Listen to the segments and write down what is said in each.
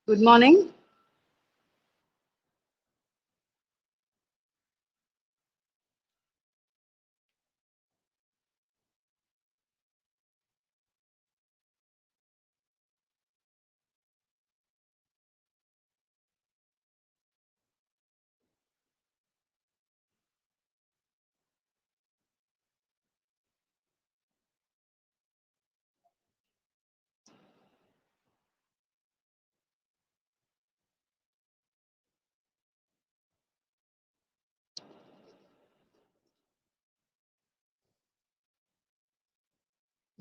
Good morning.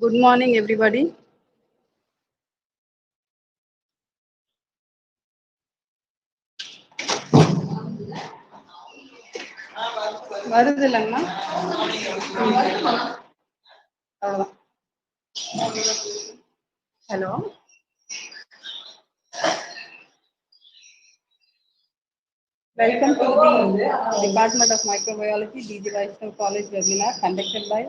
Good morning, everybody. வருது இல்லைங்கண்ணா அவ்வளோதான். Hello, welcome to the Department of Microbiology DGVC College webinar conducted by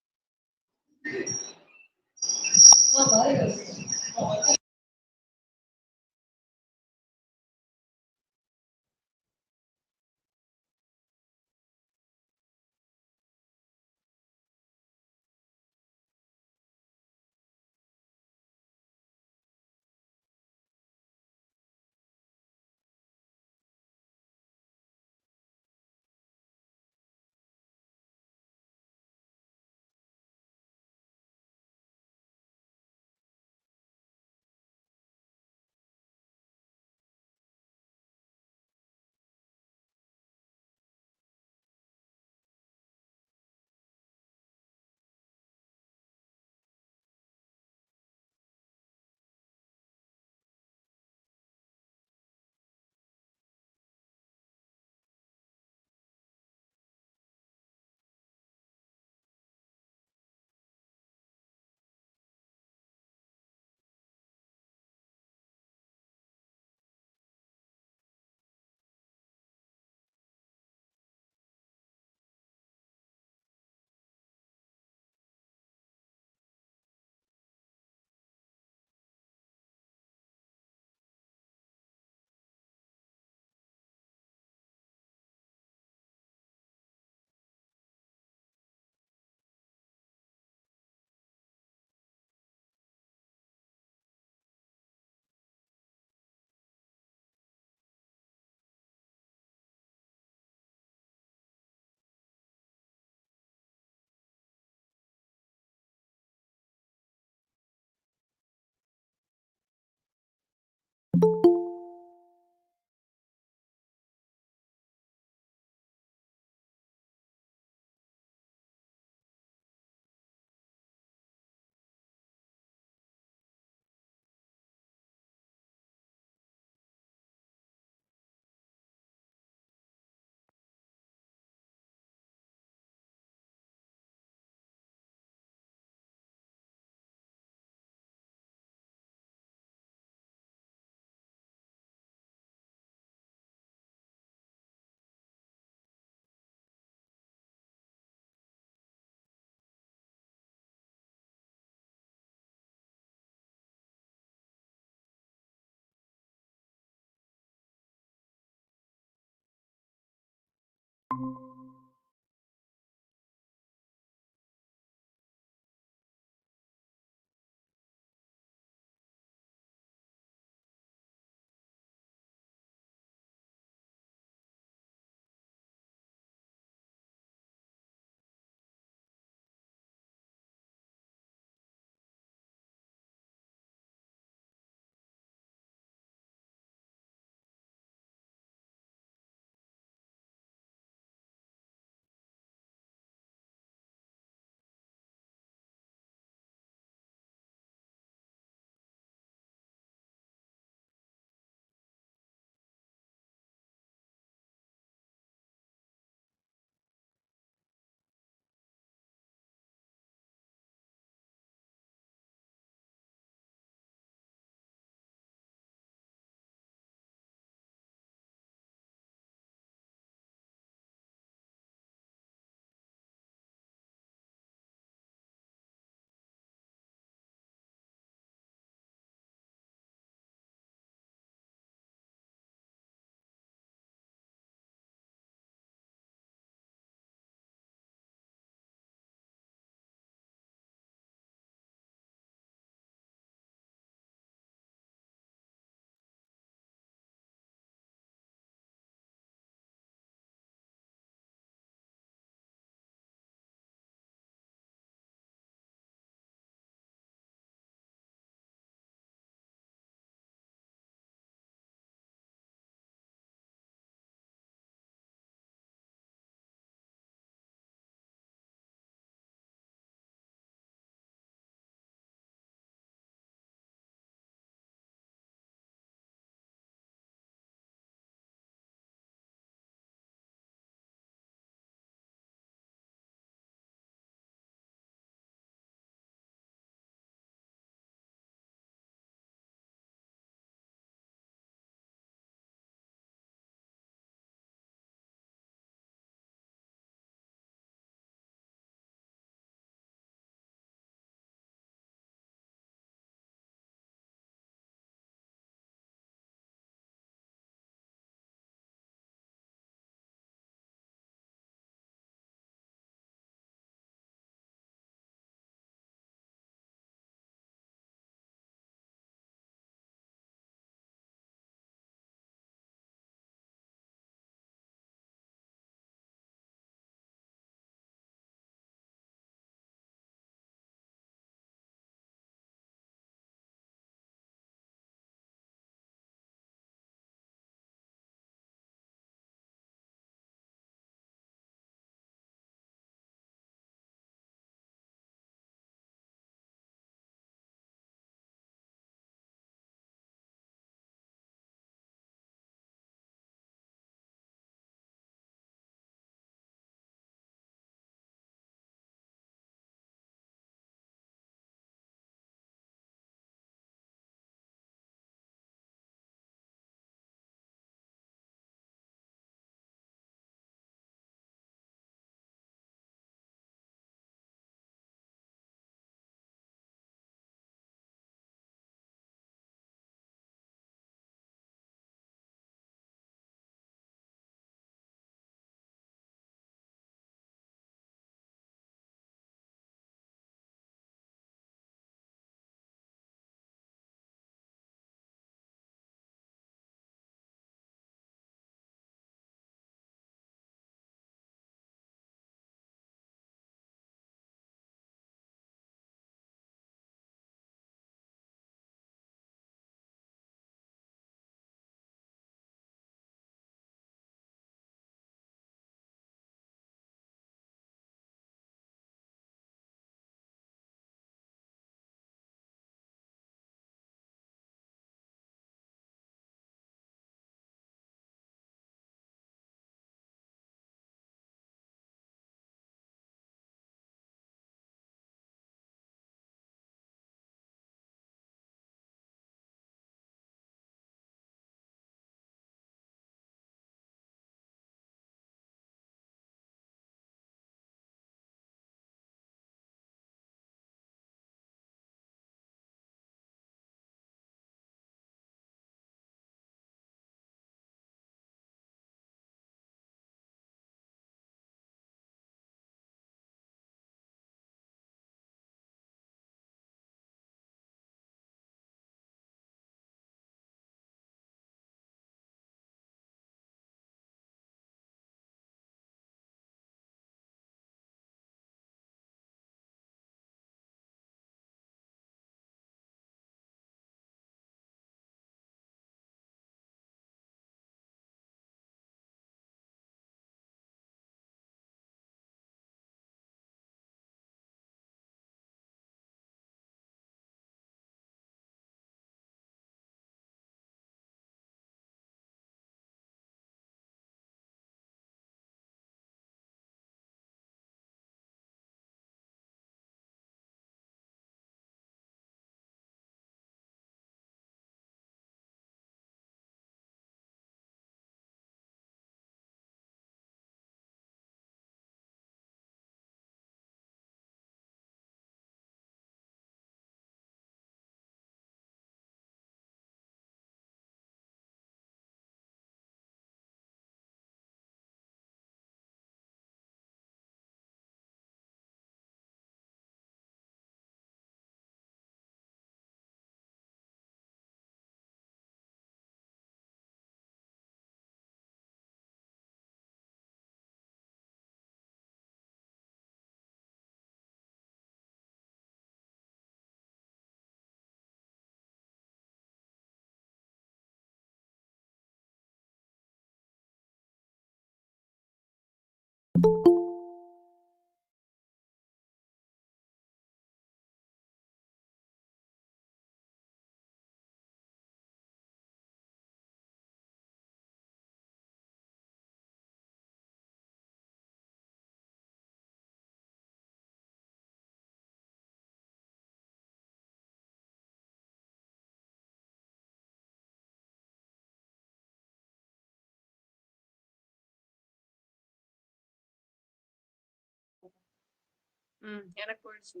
எனக்கு போயிடுச்சு.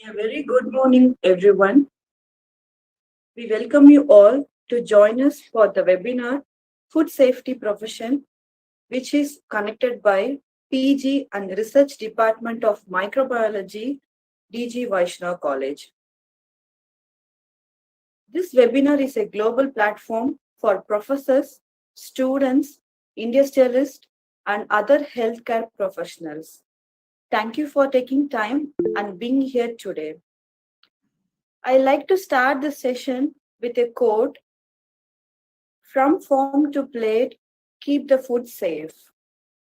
A very good morning, everyone. We welcome you all to join us for the webinar Food Safety Profession, which is connected by PG and Research Department of Microbiology, DGVC College. This webinar is a global platform for professors, students, industrialists, and other healthcare professionals. Thank you for taking time and being here today. I like to start the session with a quote: from farm to plate, keep the food safe.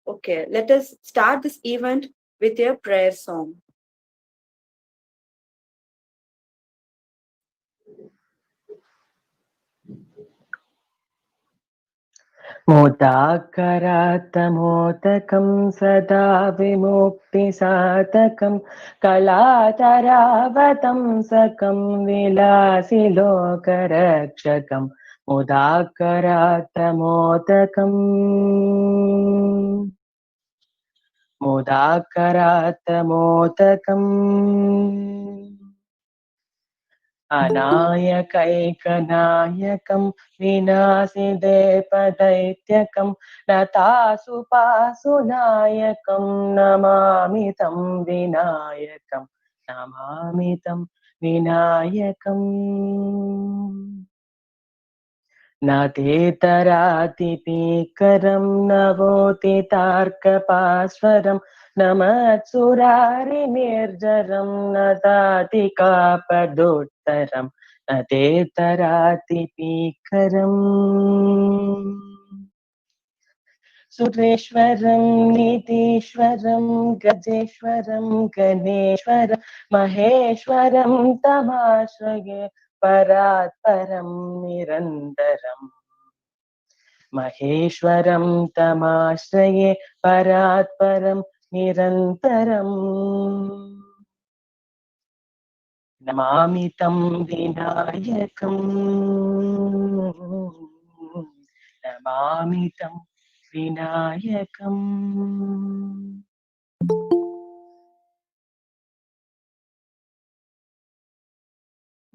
Okay, let us start this event with a prayer song. मोदाकरात्तमोदकं सदा विमुक्तिसाधकं कलातरावतं सकं विलासिलोकरक्षकं मुदाकरात्तमोदकम् मुदाकरात्तमोदकम् अनायकैकनायकं विनाशिदेपदैत्यकं नतासुपासुनायकं नमामि तं विनायकं नमामि तं विनायकम् न तेतरातिपीकरं नवोतितार्कपास्वरं न मत्सुरारिनिर्जरं न दातिकापदुत्तरं न तेतरातिपीकरम् सुरेश्वरं नीतीश्वरं गजेश्वरं गणेश्वरं महेश्वरं तमाश्रये परात् परं निरन्तरम् महेश्वरं तमाश्रये परात् परं निरन्तरम् नमामि तं विनायकम् नमामि तं विनायकम्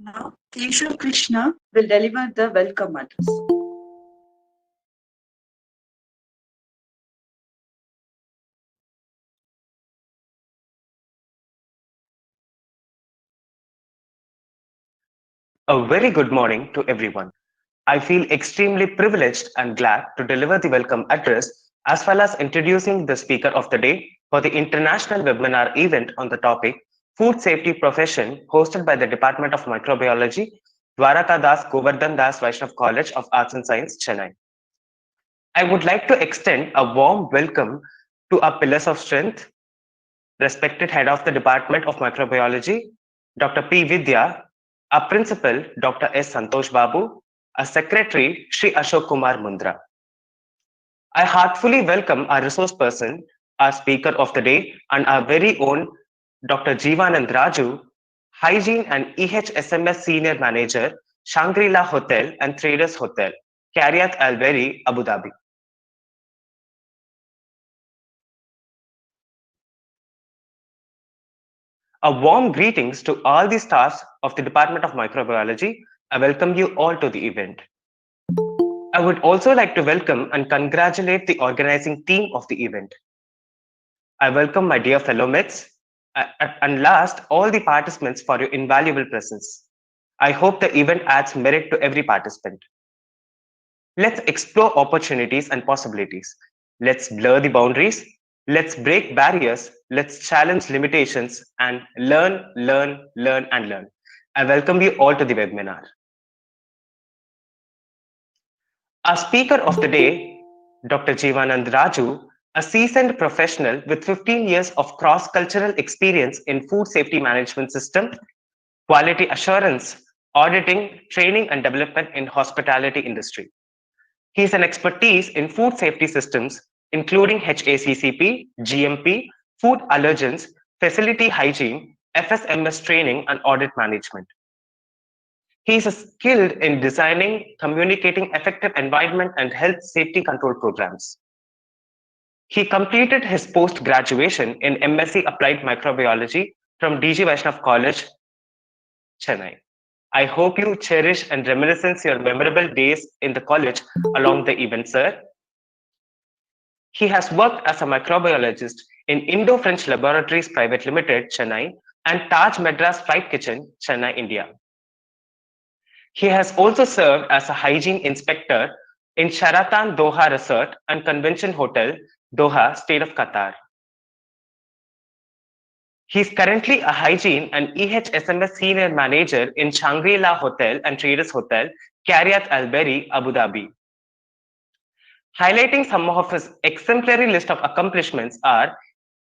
Now, Keshav Krishna will deliver the welcome address. A very good morning to everyone. I feel extremely privileged and glad to deliver the welcome address as well as introducing the speaker of the day for the international webinar event on the topic Food Safety Profession hosted by the Department of Microbiology, Dwaraka Das Govardhan Das Vaishnav College of Arts and Science, Chennai. I would like to extend a warm welcome to our pillars of strength, respected head of the Department of Microbiology, Dr. P. Vidya, our principal, Dr. S. Santosh Babu, our secretary, Shri Ashok Kumar Mundra. I heartfully welcome our resource person, our speaker of the day, and our very own Dr. Jeevanand Raju, Hygiene and EHSMS Senior Manager, Shangri-La Hotel and Traders Hotel, Cariat Alveri, Abu Dhabi. A warm greetings to all the staffs of the Department of Microbiology. I welcome you all to the event. I would also like to welcome and congratulate the organizing team of the event. I welcome my dear fellow mates and last all the participants for your invaluable presence. I hope the event adds merit to every participant. Let's explore opportunities and possibilities. Let's blur the boundaries. Let's break barriers. Let's challenge limitations and learn, learn, learn, and learn. I welcome you all to the webinar. Our speaker of the day, Dr. Jeevanand Raju, a seasoned professional with 15 years of cross-cultural experience in food safety management system, quality assurance, auditing, training, and development in hospitality industry. He is an expertise in food safety systems, including HACCP, GMP, food allergens, facility hygiene, FSMS training, and audit management. He is skilled in designing, communicating effective environment and health safety control programs. He completed his post-graduation in MSc Applied Microbiology from DG Vaishnav College, Chennai. I hope you cherish and reminiscence your memorable days in the college along the event, sir. He has worked as a microbiologist in Indo-French Laboratories Private Limited, Chennai, and Taj Madras Flight Kitchen, Chennai, India. He has also served as a hygiene inspector in Sheraton Doha Resort and Convention Hotel, Doha, State of Qatar. He is currently a hygiene and EHSMS senior manager in Shangri-La Hotel and Traders Hotel, Cariat Alberi, Abu Dhabi. Highlighting some of his exemplary list of accomplishments are: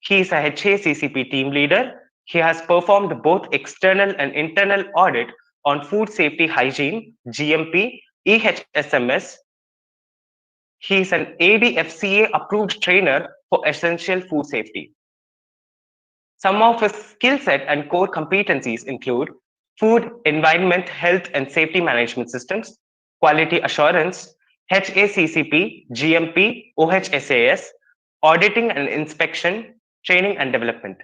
he is a HACCP team leader. He has performed both external and internal audit on food safety hygiene, GMP, EHSMS. He is an ADFCA approved trainer for essential food safety. Some of his skill set and core competencies include food, environment, health and safety management systems, quality assurance, HACCP, GMP, OHSAS, auditing and inspection, training and development.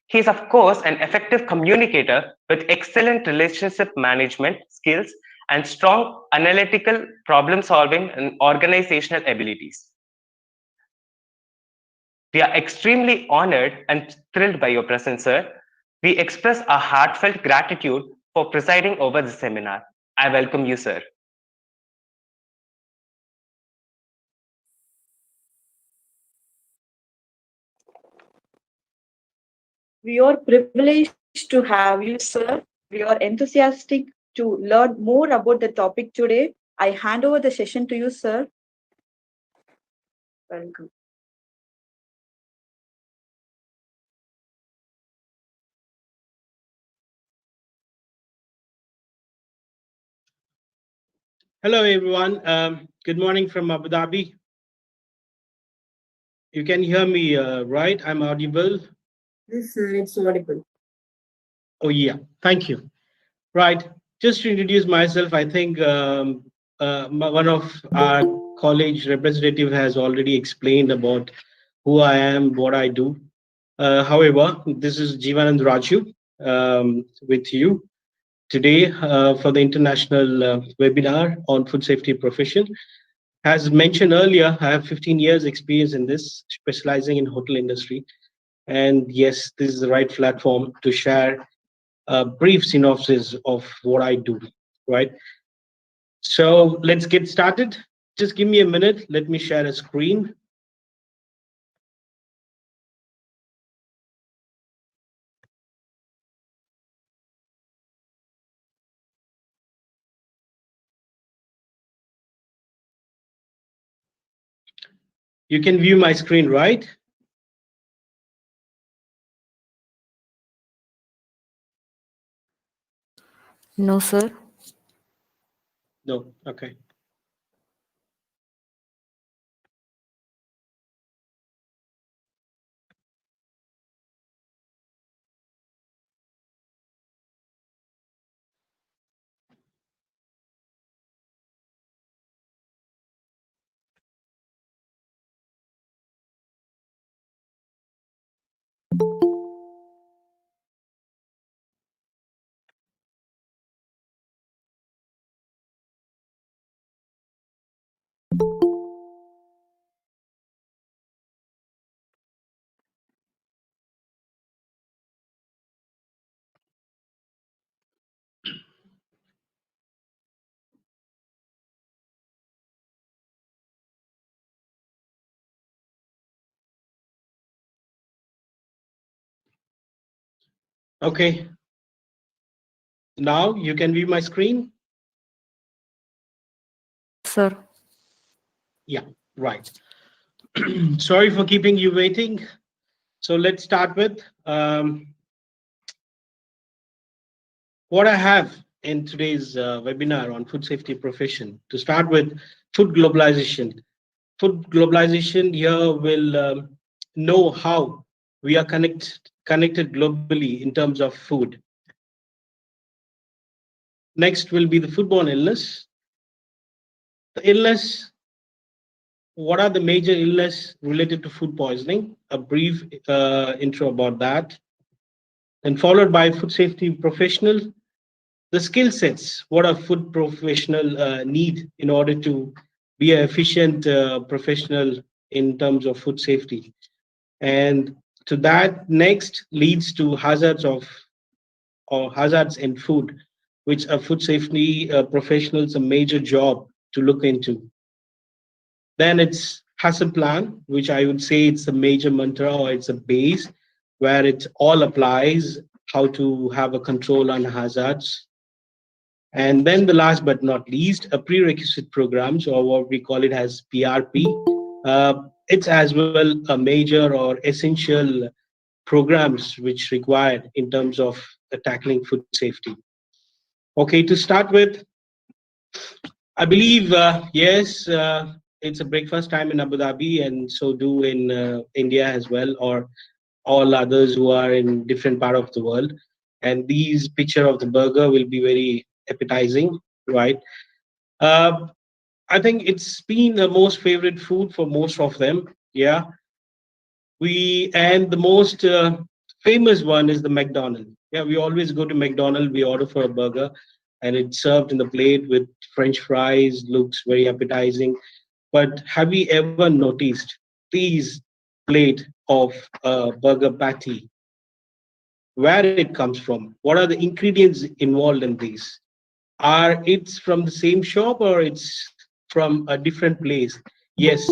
He is, of course, an effective communicator with excellent relationship management skills and strong analytical problem solving and organizational abilities. We are extremely honored and thrilled by your presence, sir. We express our heartfelt gratitude for presiding over this seminar. I welcome you, sir. We are privileged to have you, sir. We are enthusiastic to learn more about the topic today. I hand over the session to you, sir. Welcome. Hello, everyone. Good morning from Abu Dhabi. You can hear me, right? I'm audible. Yes, sir, it's audible. Oh, yeah. Thank you. Right. Just to introduce myself, I think one of our college representative has already explained about who I am, what I do. However, this is Jivanand Raju with you today for the international webinar on food safety profession. As mentioned earlier, I have 15 years experience in this, specializing in hotel industry. And yes, this is the right platform to share a brief synopsis of what I do, right? So let's get started. Just give me a minute. Let me share a screen. You can view my screen, right? No, sir. No, okay. Okay. Now you can view my screen. Sir. Yeah, right. Sorry for keeping you waiting. So let's start with what I have in today's webinar on food safety profession. To start with, food globalization. Food globalization here will know how we are connected globally in terms of food. Next will be the foodborne illness. The illness, what are the major illness related to food poisoning? A brief intro about that. and followed by food safety professional, the skill sets, what a food professional need in order to be an efficient professional in terms of food safety. And to that next leads to hazards of or hazards in food, which a food safety professionals a major job to look into. Then it's hazard plan, which I would say it's a major mantra or it's a base where it all applies how to have a control on hazards. And then the last but not least, a prerequisite programs or what we call it as PRP. It's as well a major or essential programs which required in terms of tackling food safety. Okay, to start with, I believe, yes, it's a breakfast time in Abu Dhabi and so do in India as well, or all others who are in different part of the world. And these picture of the burger will be very appetizing, right? Uh, I think it's been the most favorite food for most of them. Yeah, we and the most famous one is the McDonald's. Yeah, we always go to McDonald's. We order for a burger, and it's served in the plate with French fries. Looks very appetizing. But have you ever noticed these plate of burger patty? Where it comes from? What are the ingredients involved in these? Are it's from the same shop or it's from a different place? Yes,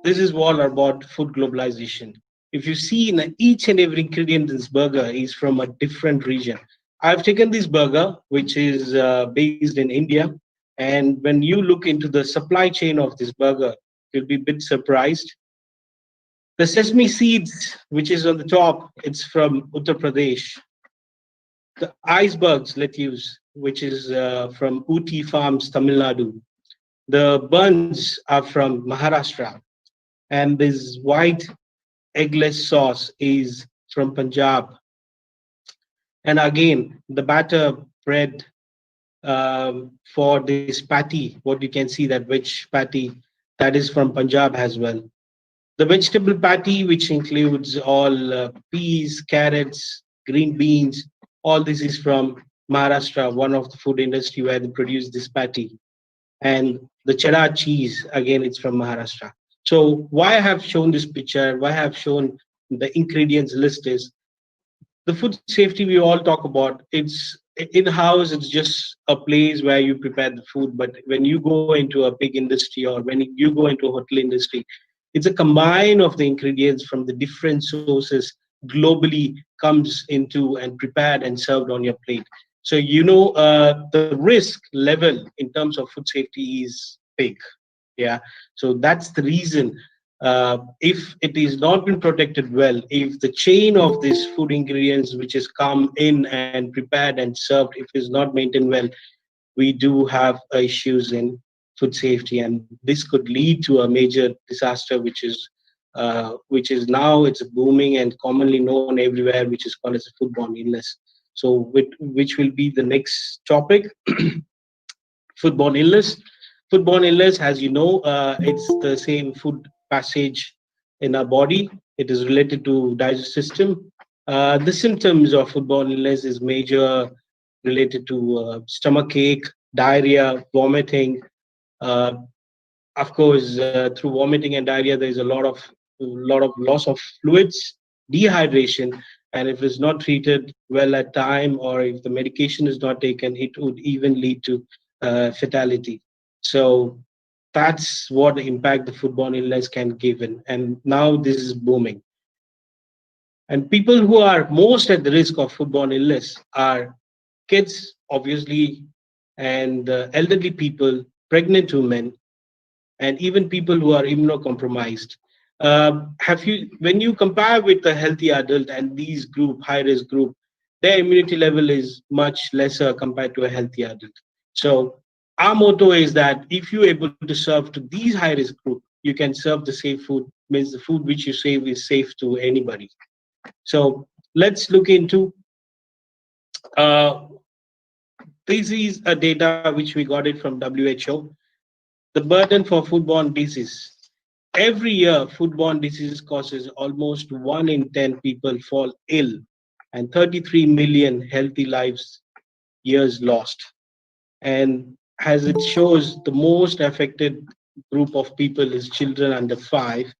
this is all about food globalization. If you see in each and every ingredient in this burger is from a different region. I've taken this burger which is based in India, and when you look into the supply chain of this burger, you'll be a bit surprised. The sesame seeds which is on the top, it's from Uttar Pradesh. The icebergs lettuce, which is from Uti Farms, Tamil Nadu. The buns are from Maharashtra, and this white eggless sauce is from Punjab. And again, the batter bread for this patty, what you can see that veg patty, that is from Punjab as well. The vegetable patty, which includes all peas, carrots, green beans, all this is from Maharashtra, one of the food industry where they produce this patty. And the cheddar cheese, again, it's from Maharashtra. So why I have shown this picture, why I have shown the ingredients list is the food safety we all talk about. It's in house, it's just a place where you prepare the food. But when you go into a big industry or when you go into a hotel industry, it's a combine of the ingredients from the different sources globally comes into and prepared and served on your plate. So the risk level in terms of food safety is big. Yeah, so that's the reason. If it is not been protected well, if the chain of these food ingredients which is come in and prepared and served, if is not maintained well, we do have issues in food safety, and this could lead to a major disaster, which is now it's booming and commonly known everywhere, which is called as a foodborne illness. So, which will be the next topic, foodborne illness. Foodborne illness, as you know, it's the same food passage in our body. It is related to digestive system. The symptoms of foodborne illness is major related to stomach ache, diarrhea, vomiting. Uh, of course, through vomiting and diarrhea, there is a lot of loss of fluids, dehydration, and if it's not treated well at time, or if the medication is not taken, it would even lead to fatality. So that's what the impact the foodborne illness can give in. And now this is booming. And people who are most at the risk of foodborne illness are kids, obviously, and elderly people, pregnant women, and even people who are immunocompromised. When you compare with the healthy adult and these group, high risk group, their immunity level is much lesser compared to a healthy adult. So our motto is that if you're able to serve to these high risk group, you can serve the safe food, means the food which you save is safe to anybody. So let's look into uh, this is a data which we got it from WHO. The burden for foodborne disease. Every year, foodborne diseases causes almost 1 in 10 people fall ill and 33 million healthy lives years lost. And as it shows, the most affected group of people is children under five,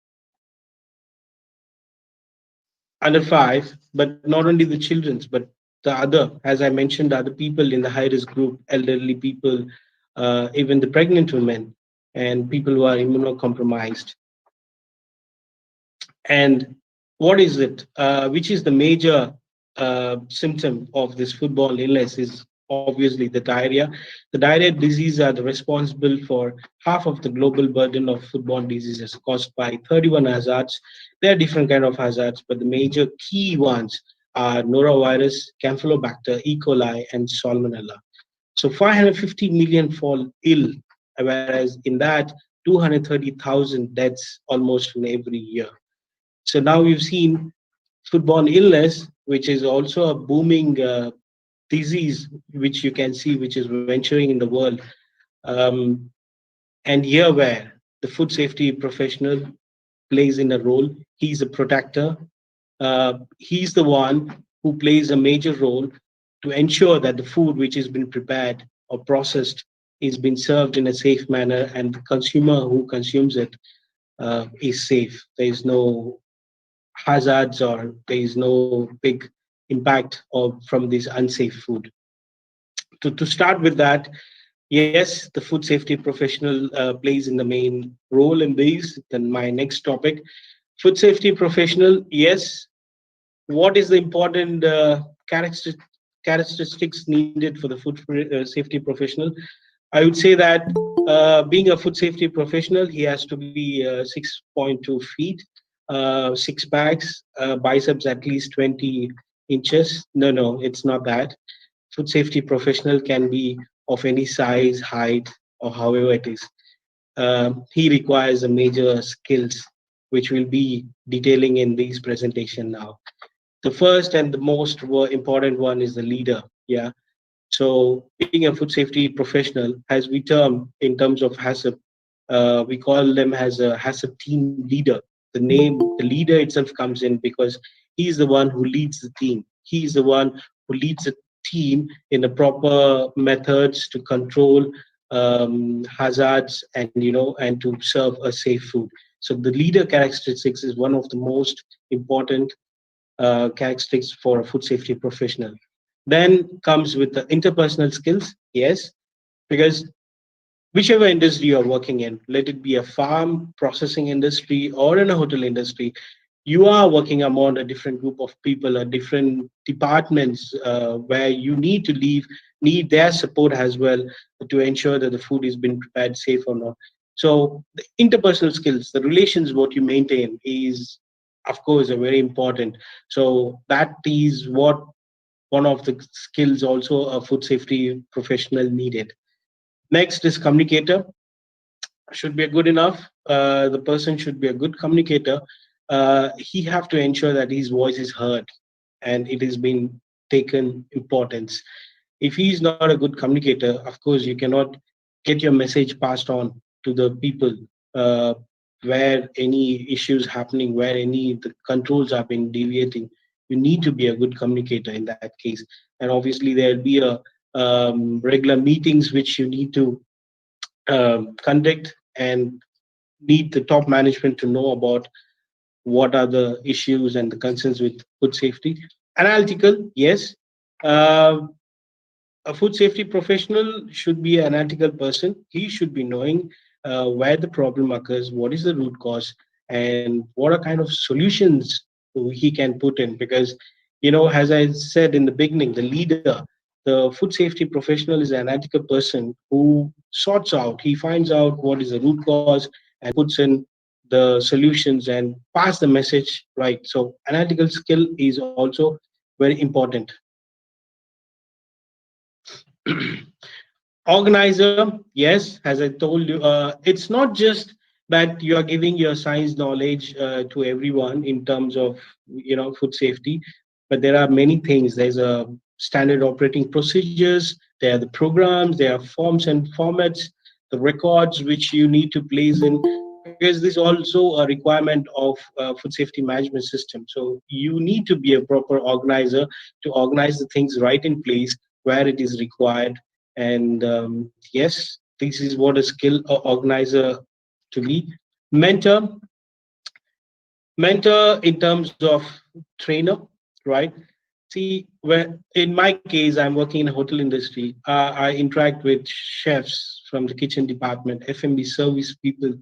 but not only the children's, but the other, as I mentioned, the other people in the high risk group, elderly people, even the pregnant women, and people who are immunocompromised. And what is it? Which is the major symptom of this foodborne illness? Is obviously the diarrhea. The diarrhea disease are the responsible for half of the global burden of foodborne diseases caused by 31 hazards. There are different kind of hazards, but the major key ones are norovirus, Campylobacter, E. coli, and Salmonella. So 550 million fall ill, whereas in that 230,000 deaths almost in every year. So now we've seen foodborne illness, which is also a booming disease, which you can see, which is venturing in the world. Um, and here, where the food safety professional plays in a role, he's a protector. He's the one who plays a major role to ensure that the food which has been prepared or processed is being served in a safe manner, and the consumer who consumes it is safe. There is no hazards or there is no big impact from this unsafe food. To start with that, yes, the food safety professional plays in the main role in these. Then my next topic, food safety professional, yes. What is the important characteristics needed for the food safety professional? I would say that being a food safety professional, he has to be 6.2 feet, six packs, biceps at least 20 inches. No, it's not that. Food safety professional can be of any size, height, or however it is. He requires a major skills, which we'll be detailing in this presentation now. The first and the most important one is the leader. Yeah. So being a food safety professional, as we term in terms of HACCP, we call them as a HACCP team leader. The name, the leader itself comes in because he's the one who leads the team. He's the one who leads the team in the proper methods to control hazards, and and to serve a safe food. So the leader characteristics is one of the most important characteristics for a food safety professional. Then comes with the interpersonal skills, yes, because whichever industry you're working in, let it be a farm processing industry or in a hotel industry, you are working among a different group of people or different departments where you need their support as well to ensure that the food is being prepared safe or not. So the interpersonal skills, the relations what you maintain is of course are very important. So that is what one of the skills also a food safety professional needed. Next is communicator. Should be good enough. The person should be a good communicator. He have to ensure that his voice is heard and it is being taken importance. If he is not a good communicator, of course you cannot get your message passed on to the people where any issues happening, where any the controls are being deviating. You need to be a good communicator in that case. And obviously there'll be a regular meetings which you need to conduct, and need the top management to know about what are the issues and the concerns with food safety. Analytical, yes. A food safety professional should be an analytical person. He should be knowing where the problem occurs, what is the root cause, and what are kind of solutions he can put in. Because, as I said in the beginning, the leader, the food safety professional is an analytical person who sorts out, he finds out what is the root cause and puts in the solutions and pass the message right. So analytical skill is also very important. Organizer, yes, as I told you, it's not just that you are giving your science knowledge to everyone in terms of food safety, but there are many things. There's a standard operating procedures, there are the programs, there are forms and formats, the records which you need to place in. because this is also a requirement of food safety management system. So you need to be a proper organizer to organize the things right in place where it is required. And yes, this is what a skill organizer to be. Mentor, mentor in terms of trainer, right? See, where in my case, I'm working in a hotel industry. I interact with chefs from the kitchen department, F&B service people,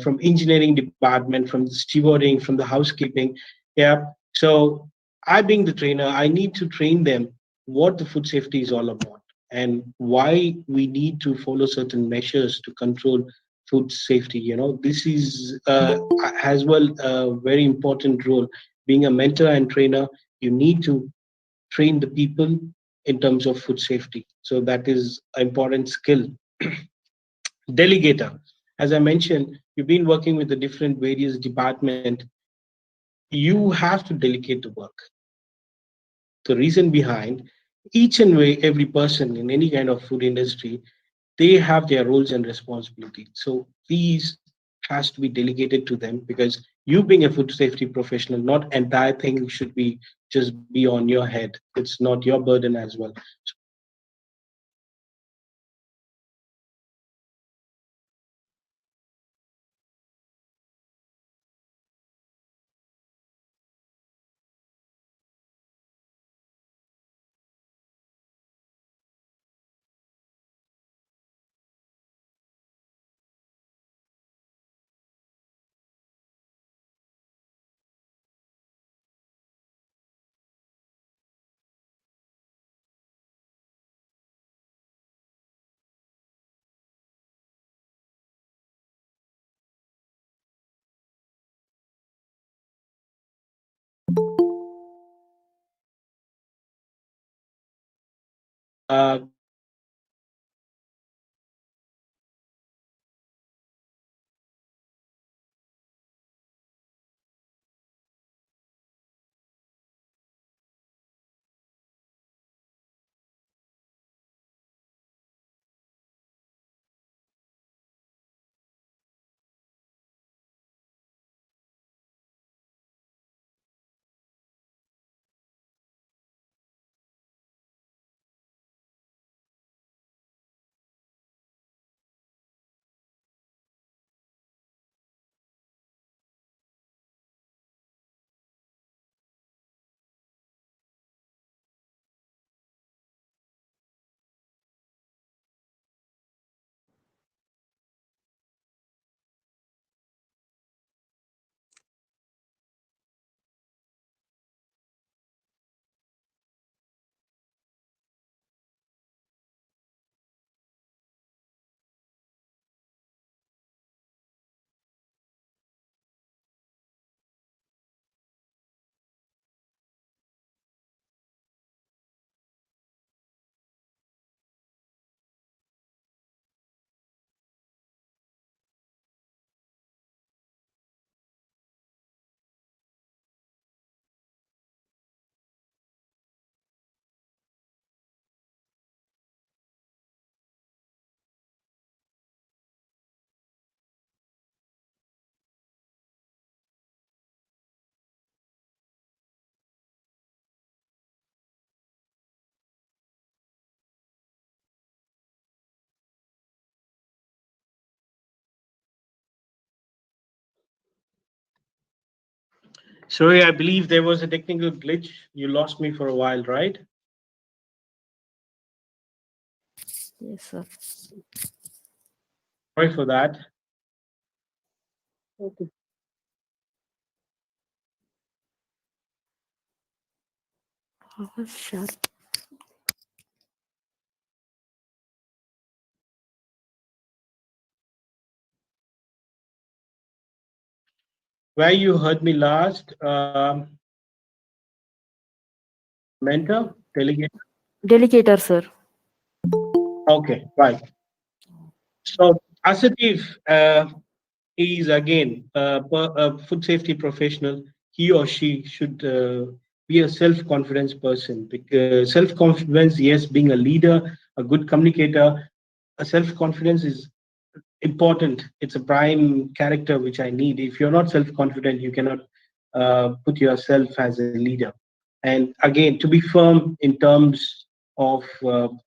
from engineering department, from the stewarding, from the housekeeping. Yeah. So I being the trainer, I need to train them what the food safety is all about and why we need to follow certain measures to control food safety. This is as well a very important role. Being a mentor and trainer, you need to train the people in terms of food safety. So that is an important skill. Delegator, as I mentioned, you've been working with the different various department. You have to delegate the work. The reason behind, each and every person in any kind of food industry, they have their roles and responsibilities. So these has to be delegated to them, because you being a food safety professional, not entire thing should be just be on your head. It's not your burden as well. uh, Sorry, I believe there was a technical glitch. You lost me for a while, right? Yes, sir. Sorry for that. Okay. Oh, sure. Where you heard me last, mentor, delegate. Delegator, sir. Okay, right. So assertive is again a food safety professional. He or she should be a self-confidence person. Because self-confidence, yes, being a leader, a good communicator, a self-confidence is important. It's a prime character which I need. If you're not self-confident, you cannot put yourself as a leader. And again, to be firm in terms of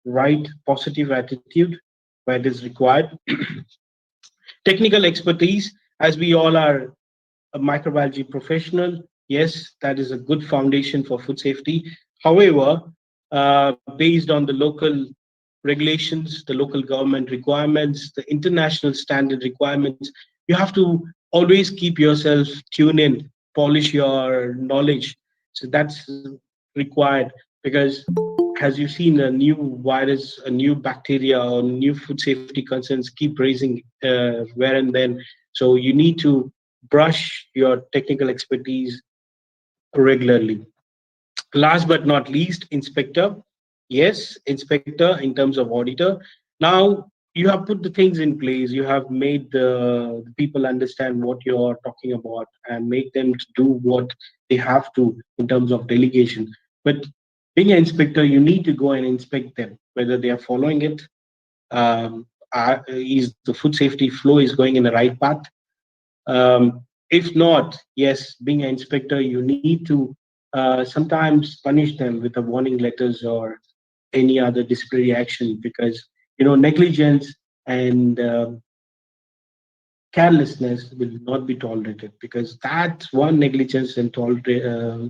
right positive attitude where it is required. Technical expertise, as we all are a microbiology professional, yes, that is a good foundation for food safety. However, based on the local regulations, the local government requirements, the international standard requirements, you have to always keep yourself tuned in, polish your knowledge. So that's required because as you've seen, a new virus, a new bacteria, or new food safety concerns keep raising where and then. So you need to brush your technical expertise regularly. Last but not least, inspector. Yes, inspector in terms of auditor. Now you have put the things in place. You have made the people understand what you're talking about and make them to do what they have to in terms of delegation. But being an inspector, you need to go and inspect them, whether they are following it. Is the food safety flow is going in the right path? If not, yes, being an inspector, you need to sometimes punish them with a warning letters or any other disciplinary action because negligence and carelessness will not be tolerated because that one negligence and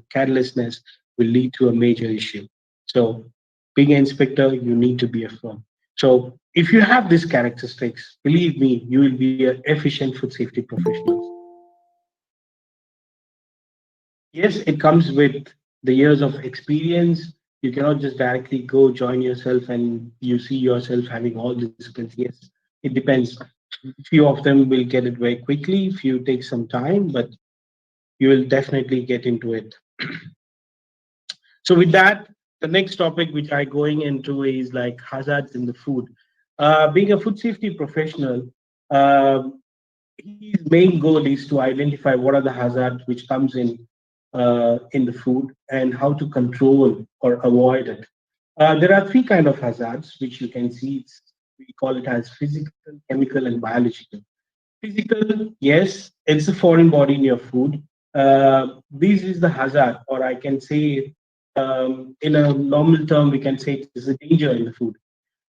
carelessness will lead to a major issue. So, being an inspector, you need to be a firm. So, if you have these characteristics, believe me, you will be an efficient food safety professional. Yes, it comes with the years of experience. You cannot just directly go join yourself and you see yourself having all the disciplines. Yes, it depends. Few of them will get it very quickly, few take some time, but you will definitely get into it. So with that, the next topic which I going into is like hazards in the food. Being a food safety professional, uh, his main goal is to identify what are the hazards which comes in the food and how to control or avoid it. There are three kind of hazards which you can see. We call it as physical, chemical, and biological. Physical, yes, it's a foreign body in your food. This is the hazard, or I can say, in a normal term, we can say it is a danger in the food.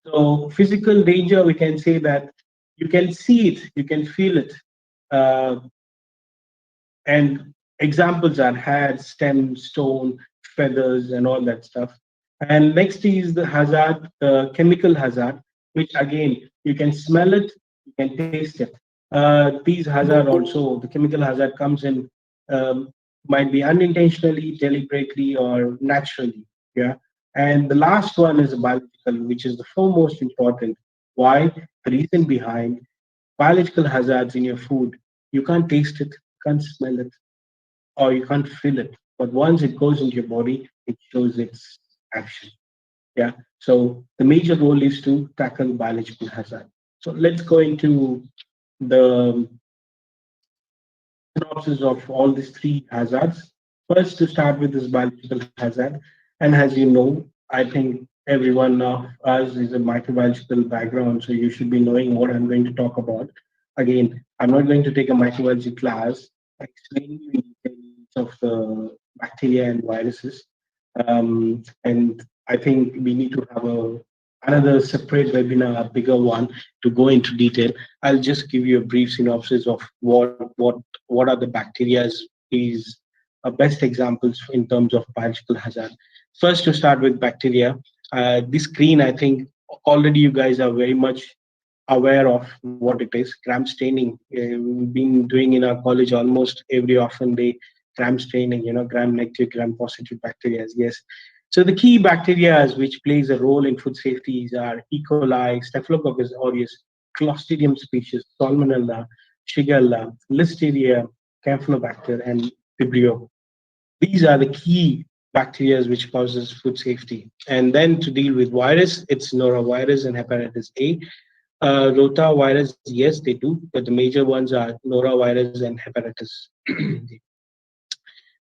So, physical danger, we can say that you can see it, you can feel it, uh, and examples are hair, stem, stone, feathers, and all that stuff. And next is the hazard, chemical hazard, which again you can smell it, you can taste it. These hazard also, the chemical hazard comes in, might be unintentionally, deliberately, or naturally. Yeah. And the last one is biological, which is the foremost important. Why? The reason behind biological hazards in your food, you can't taste it, can't smell it, or you can't feel it. But once it goes into your body, it shows its action. Yeah. So the major goal is to tackle biological hazard. So let's go into the synopsis of all these three hazards. First, to start with is biological hazard. And as you know, I think everyone of us is a microbiological background, so you should be knowing what I'm going to talk about. Again, I'm not going to take a microbiology class explaining you in detail each of the bacteria and viruses. And I think we need to have another separate webinar, a bigger one, to go into detail. I'll just give you a brief synopsis of what are the bacterias is best examples in terms of biological hazard. First, to start with bacteria, this screen, I think already you guys are very much aware of what it is. Gram staining, we've been doing in our college almost every often day. Gram staining, gram negative, gram positive bacteria. Yes. So the key bacteria which plays a role in food safety are E. coli, Staphylococcus aureus, Clostridium species, Salmonella, Shigella, Listeria, Campylobacter, and Vibrio. These are the key bacteria which causes food safety. And then to deal with virus, it's norovirus and hepatitis A. Rotavirus, yes, they do, but the major ones are norovirus and hepatitis.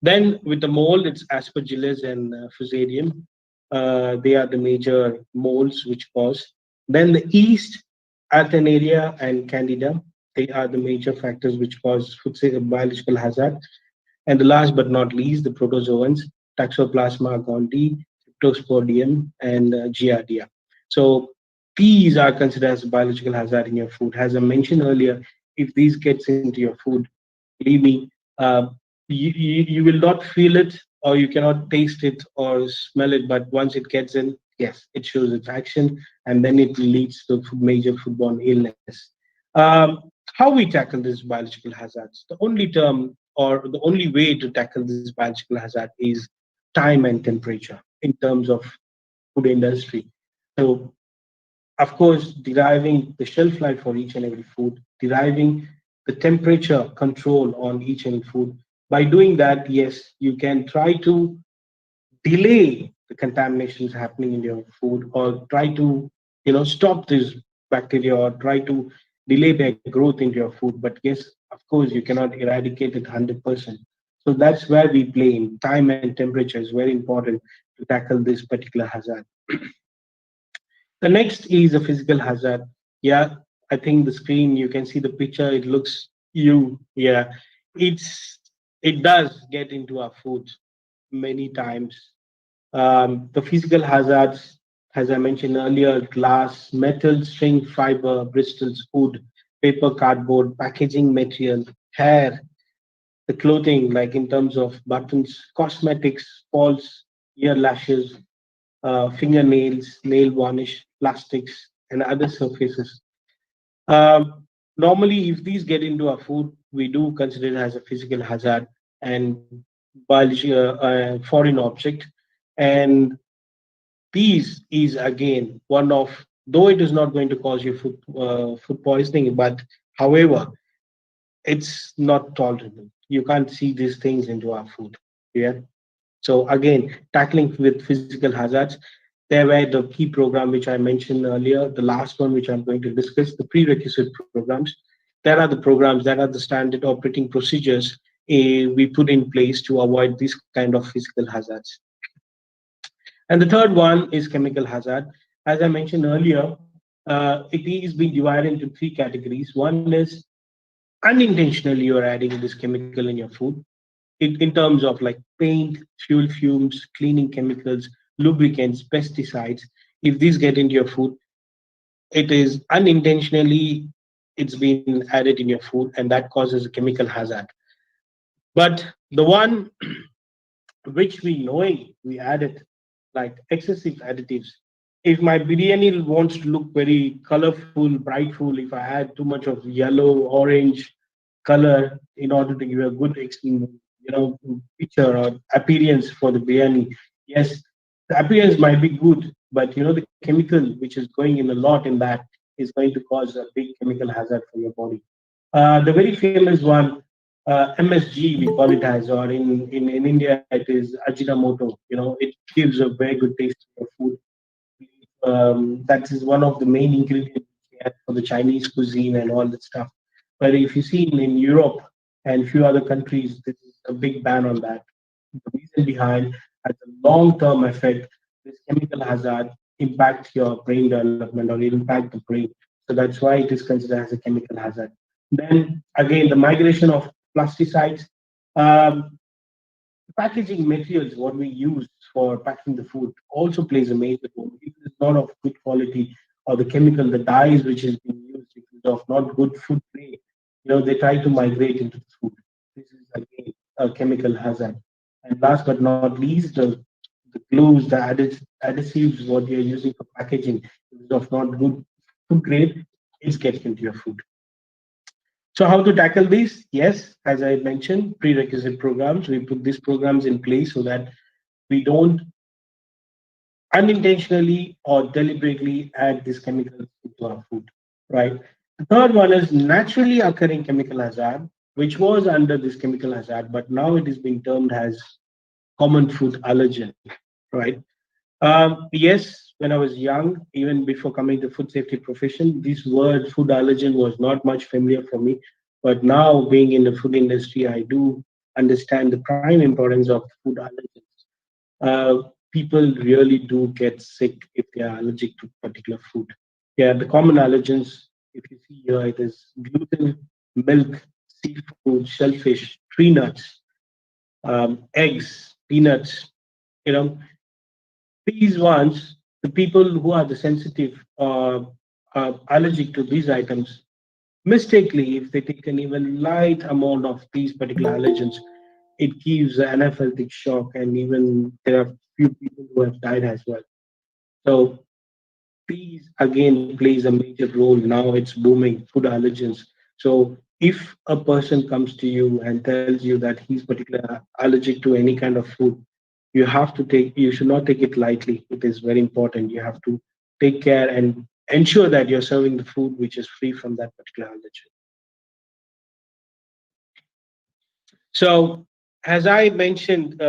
Then with the mold, it's Aspergillus and Fusarium. They are the major molds which cause. Then the yeast, Alternaria and Candida. They are the major factors which cause biological hazard. And the last but not least, the protozoans, Toxoplasma gondii, Cryptosporidium, and Giardia. So these are considered as biological hazard in your food. As I mentioned earlier, if these gets into your food, believe me, uh, you will not feel it or you cannot taste it or smell it, but once it gets in, yes, it shows its action and then it leads to major foodborne illness. How we tackle these biological hazards? The only term or the only way to tackle this biological hazard is time and temperature in terms of food industry. So of course, deriving the shelf life for each and every food, deriving the temperature control on each and every food. By doing that, yes, you can try to delay the contaminations happening in your food or try to, stop this bacteria or try to delay their growth into your food. But yes, of course, you cannot eradicate it 100%. So that's where we play in. Time and temperature is very important to tackle this particular hazard. The next is a physical hazard. Yeah, I think the screen, you can see the picture, it looks you. Yeah, it does get into our food many times. The physical hazards, as I mentioned earlier, glass, metal, string, fiber, bristles, wood, paper, cardboard, packaging material, hair, the clothing, like in terms of buttons, cosmetics, false ear lashes, fingernails, nail varnish, plastics, and other surfaces. Normally, if these get into our food, we do consider it as a physical hazard and biology, foreign object. And these is again one of, though it is not going to cause you food poisoning, but however, it's not tolerable. You can't see these things into our food. Yeah. So again, tackling with physical hazards, there were the key program which I mentioned earlier, the last one which I'm going to discuss, the prerequisite programs. There are the programs, that are the standard operating procedures we put in place to avoid this kind of physical hazards. And the third one is chemical hazard. As I mentioned earlier, it is being divided into three categories. One is unintentionally you are adding this chemical in your food in terms of like paint, fuel fumes, cleaning chemicals, lubricants, pesticides. If these get into your food, it is unintentionally it's been added in your food, and that causes a chemical hazard. But the one which we knowing we added, like excessive additives. If my biryani wants to look very colorful, brightful, if I add too much of yellow, orange color in order to give a good, picture or appearance for the biryani, yes, the appearance might be good, but the chemical which is going in a lot in that is going to cause a big chemical hazard for your body. The very famous one, MSG, we call it as, or in India, it is Ajinomoto. It gives a very good taste to your food. That is one of the main ingredients for the Chinese cuisine and all that stuff. But if you see in Europe and few other countries, there is a big ban on that. The reason behind, as a long-term effect, this chemical hazard impact your brain development or impact the brain. So that's why it is considered as a chemical hazard. Then again, the migration of plasticides. Um, Packaging materials, what we use for packing the food, also plays a major role. If it is not of good quality, or the chemical, the dyes which is being used, if it is of not good food grade, they try to migrate into the food. This is again a chemical hazard. And last but not least, the glues, the adhesives, what you're using for packaging, if it is of not good food grade, is getting into your food. So how to tackle these? Yes, as I mentioned, prerequisite programs. We put these programs in place so that we don't unintentionally or deliberately add these chemicals into our food, right? The third one is naturally occurring chemical hazard, which was under this chemical hazard, but now it is being termed as common food allergen, right? Yes, when I was young, even before coming to food safety profession, this word food allergen was not much familiar for me. But now, being in the food industry, I do understand the prime importance of food allergens. People really do get sick if they are allergic to particular food. Yeah, the common allergens If you see here, it is gluten, milk, seafood, shellfish, tree nuts, eggs, peanuts. You know, these ones, the people who are the sensitive allergic to these items, mistakenly, if they take an even light amount of these particular allergens, it gives an anaphylactic shock, and even there are few people who have died as well. So these again plays a major role. Now it's booming, food allergens. So if a person comes to you and tells you that he's particularly allergic to any kind of food, you should not take it lightly. It is very important. You have to take care and ensure that you're serving the food which is free from that particular allergen. So, as I mentioned,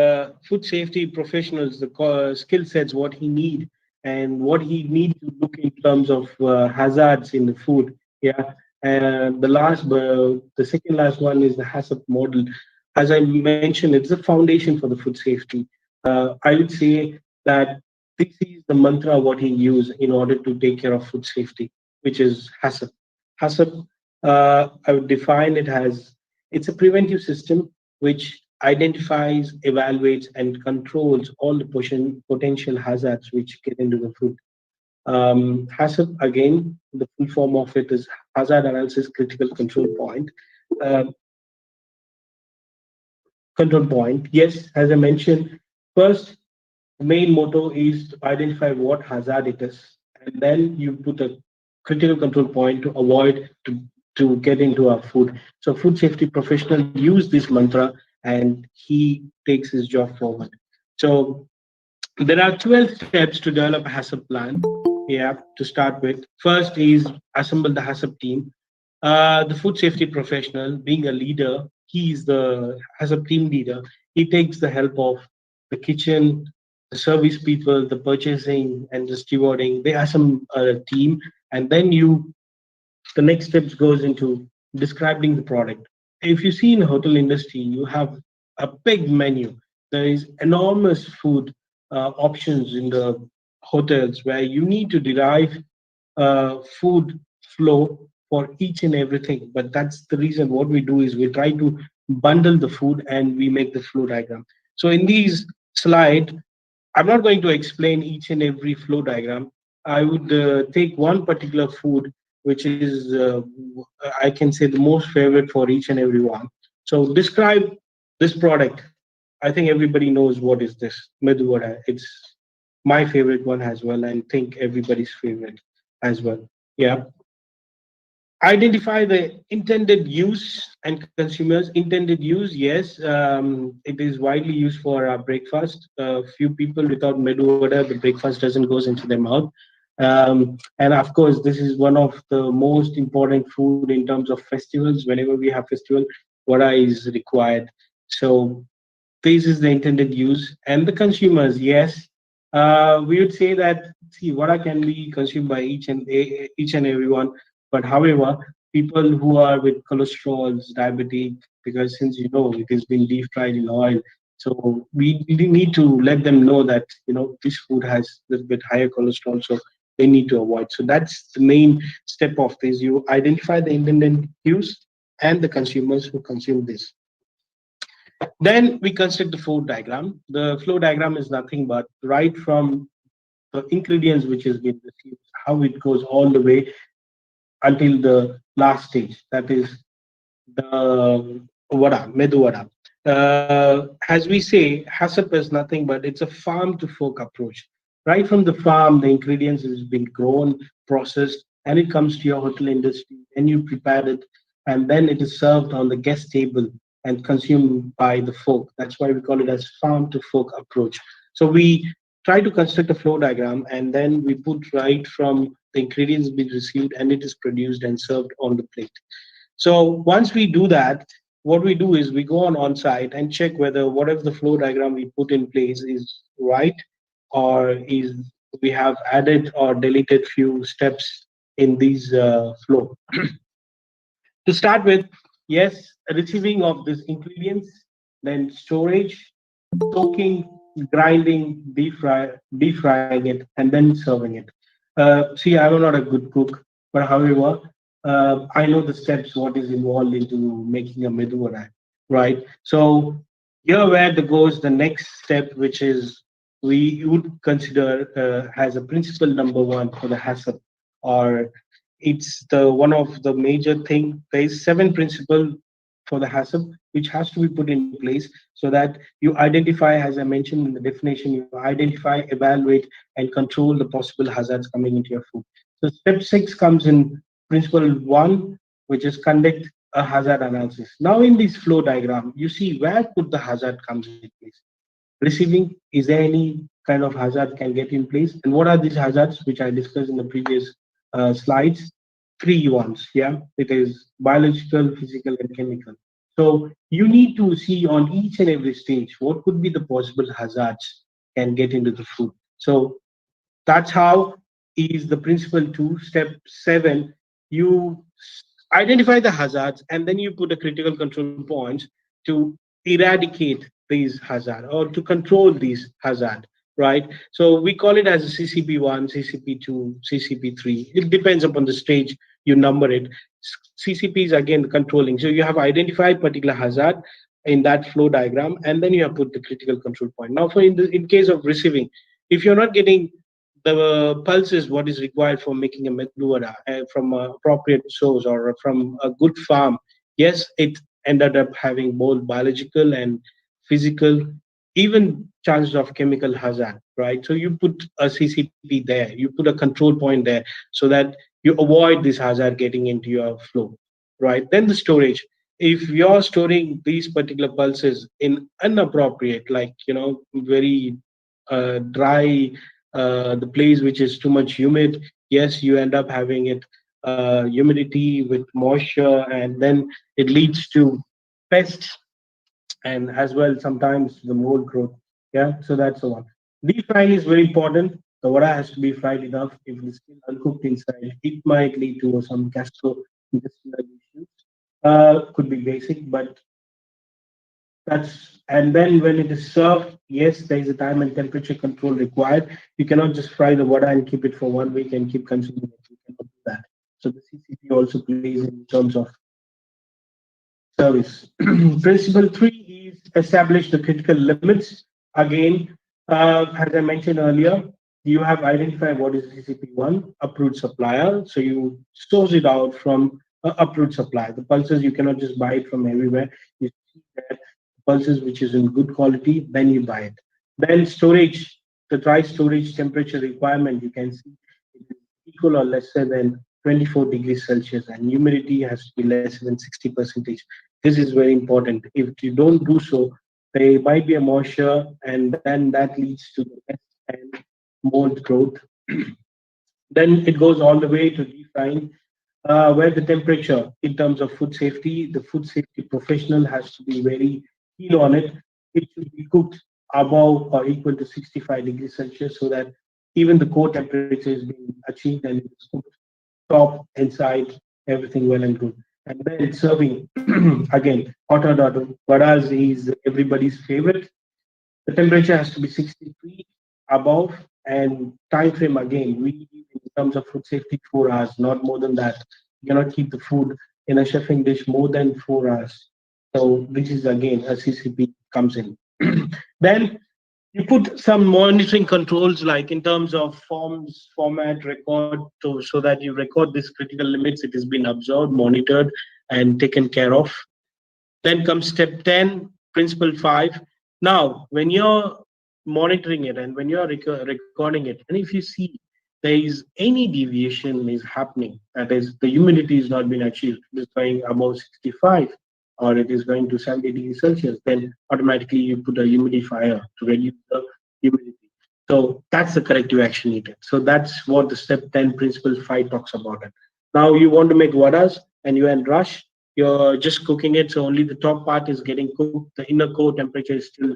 food safety professionals, the skill sets, what he need and what he need to look in terms of hazards in the food. Yeah, and the second last one is the HACCP model. As I mentioned, it's the foundation for the food safety. I would say that this is the mantra what he used in order to take care of food safety, which is HACCP. HACCP, I would define it as it's a preventive system which identifies, evaluates, and controls all the potential hazards which get into the food. HACCP, again, the full form of it is Hazard Analysis Critical Control Point. Uh, Control point, yes, as I mentioned, first, the main motto is to identify what hazard it is, and then you put a critical control point to avoid to get into our food. So food safety professional use this mantra and he takes his job forward. So there are 12 steps to develop a HACCP plan. Yeah, to start with. First is assemble the HACCP team. The food safety professional, being a leader, he is the as a team leader. He takes the help of the kitchen, the service people, the purchasing, and the stewarding. They assemble a team, and then the next steps goes into describing the product. If you see in the hotel industry, you have a big menu. There is enormous food options in the hotels where you need to derive food flow for each and everything. But that's the reason what we do is we try to bundle the food and we make the flow diagram. So in these slide, I'm not going to explain each and every flow diagram. I would take one particular food, which is, I can say, the most favorite for each and every one. So describe this product. I think everybody knows what is this medu vada. It's my favorite one as well, and think everybody's favorite as well. Yeah. Identify the intended use and consumers. Intended use, yes, it is widely used for breakfast. Few people without medu vada, the breakfast doesn't goes into their mouth. And of course, this is one of the most important food in terms of festivals. Whenever we have festival, vada is required. So this is the intended use. And the consumers, yes, we would say that, see, vada can be consumed by each and everyone. But however, people who are with cholesterol, diabetic, because since it has been deep fried in oil, so we really need to let them know that this food has a little bit higher cholesterol, so they need to avoid. So that's the main step of this. You identify the intended use and the consumers who consume this. Then we construct the flow diagram. The flow diagram is nothing but right from the ingredients which is been received, how it goes all the way until the last stage. That is the medu vada. As we say, HACCP is nothing but it's a farm to fork approach. Right from the farm, the ingredients has been grown, processed, and it comes to your hotel industry, and you prepare it, and then it is served on the guest table and consumed by the folk. That's why we call it as farm to fork approach. So we try to construct a flow diagram, and then we put right from the ingredients being received, and it is produced and served on the plate. So once we do that, what we do is we go on site and check whether whatever the flow diagram we put in place is right, or is we have added or deleted few steps in these flow. To start with, yes, receiving of these ingredients, then storage, soaking, grinding, deep frying it, and then serving it. See, I'm not a good cook, but however, I know the steps, what is involved into making a medu vada, right? So here where the goes the next step, which is we would consider as a principle number one for the HACCP, or it's the one of the major thing. There is seven principle for the HACCP which has to be put in place so that you identify, as I mentioned in the definition, you identify, evaluate, and control the possible hazards coming into your food. So step six comes in principle one, which is conduct a hazard analysis. Now in this flow diagram, you see where could the hazard comes in place. Receiving, is there any kind of hazard can get in place? And what are these hazards, which I discussed in the previous slides? Three ones, yeah? It is biological, physical, and chemical. So you need to see on each and every stage what could be the possible hazards can get into the food. So that's how is the principle two. Step seven, you identify the hazards and then you put a critical control points to eradicate these hazard or to control these hazard, right? So we call it as a CCP1, CCP2, CCP3. It depends upon the stage you number it. CCP is again controlling. So you have identified particular hazard in that flow diagram, and then you have put the critical control point. Now, for in case of receiving, if you're not getting the pulses what is required for making a medu vada from an appropriate source or from a good farm, yes, it ended up having both biological and physical, even chances of chemical hazard, right? So you put a CCP there, you put a control point there so that you avoid this hazard getting into your flow, right? Then the storage. If you're storing these particular pulses in inappropriate, like very dry, the place which is too much humid, yes, you end up having it humidity with moisture, and then it leads to pests and as well sometimes the mold growth. Yeah, so that's the one. Deep frying is very important. The vada has to be fried enough. If it's still uncooked inside, it might lead to some gastrointestinal issues. Could be basic, but that's and then when it is served, yes, there is a time and temperature control required. You cannot just fry the vada and keep it for 1 week and keep consuming it. You cannot do that. So the CCP also plays in terms of service. Principle three is establish the critical limits. Again, as I mentioned earlier, you have identified what is CCP1, approved supplier. So you source it out from approved supplier. The pulses, you cannot just buy it from everywhere. You see that pulses which is in good quality, then you buy it. Then storage, the dry storage temperature requirement, you can see it is equal or lesser than 24 degrees Celsius, and humidity has to be less than 60%. This is very important. If you don't do so, there might be a moisture, and then that leads to the pest and mold growth. Then it goes all the way to define where the temperature in terms of food safety, the food safety professional has to be very keen on it. It should be cooked above or equal to 65 degrees Celsius so that even the core temperature is being achieved and it's cooked top, inside, everything well and good. And then serving again, hot or not, vadas is everybody's favorite. The temperature has to be 63 above, and time frame again. We in terms of food safety 4 hours, not more than that. You cannot keep the food in a chefing dish more than 4 hours. So this is again a CCP comes in. Then you put some monitoring controls like in terms of forms, format, record, so that you record these critical limits. It has been observed, monitored, and taken care of. Then comes step 10, principle 5. Now, when you're monitoring it and when you're recording it, and if you see there is any deviation is happening, that is, the humidity is not being achieved, it is going above 65 or it is going to 70 degrees Celsius, then automatically you put a humidifier to reduce the humidity. So that's the corrective action needed. So that's what the step 10 principle 5 talks about it. Now you want to make vadas and you're in rush, you're just cooking it, so only the top part is getting cooked, the inner core temperature is still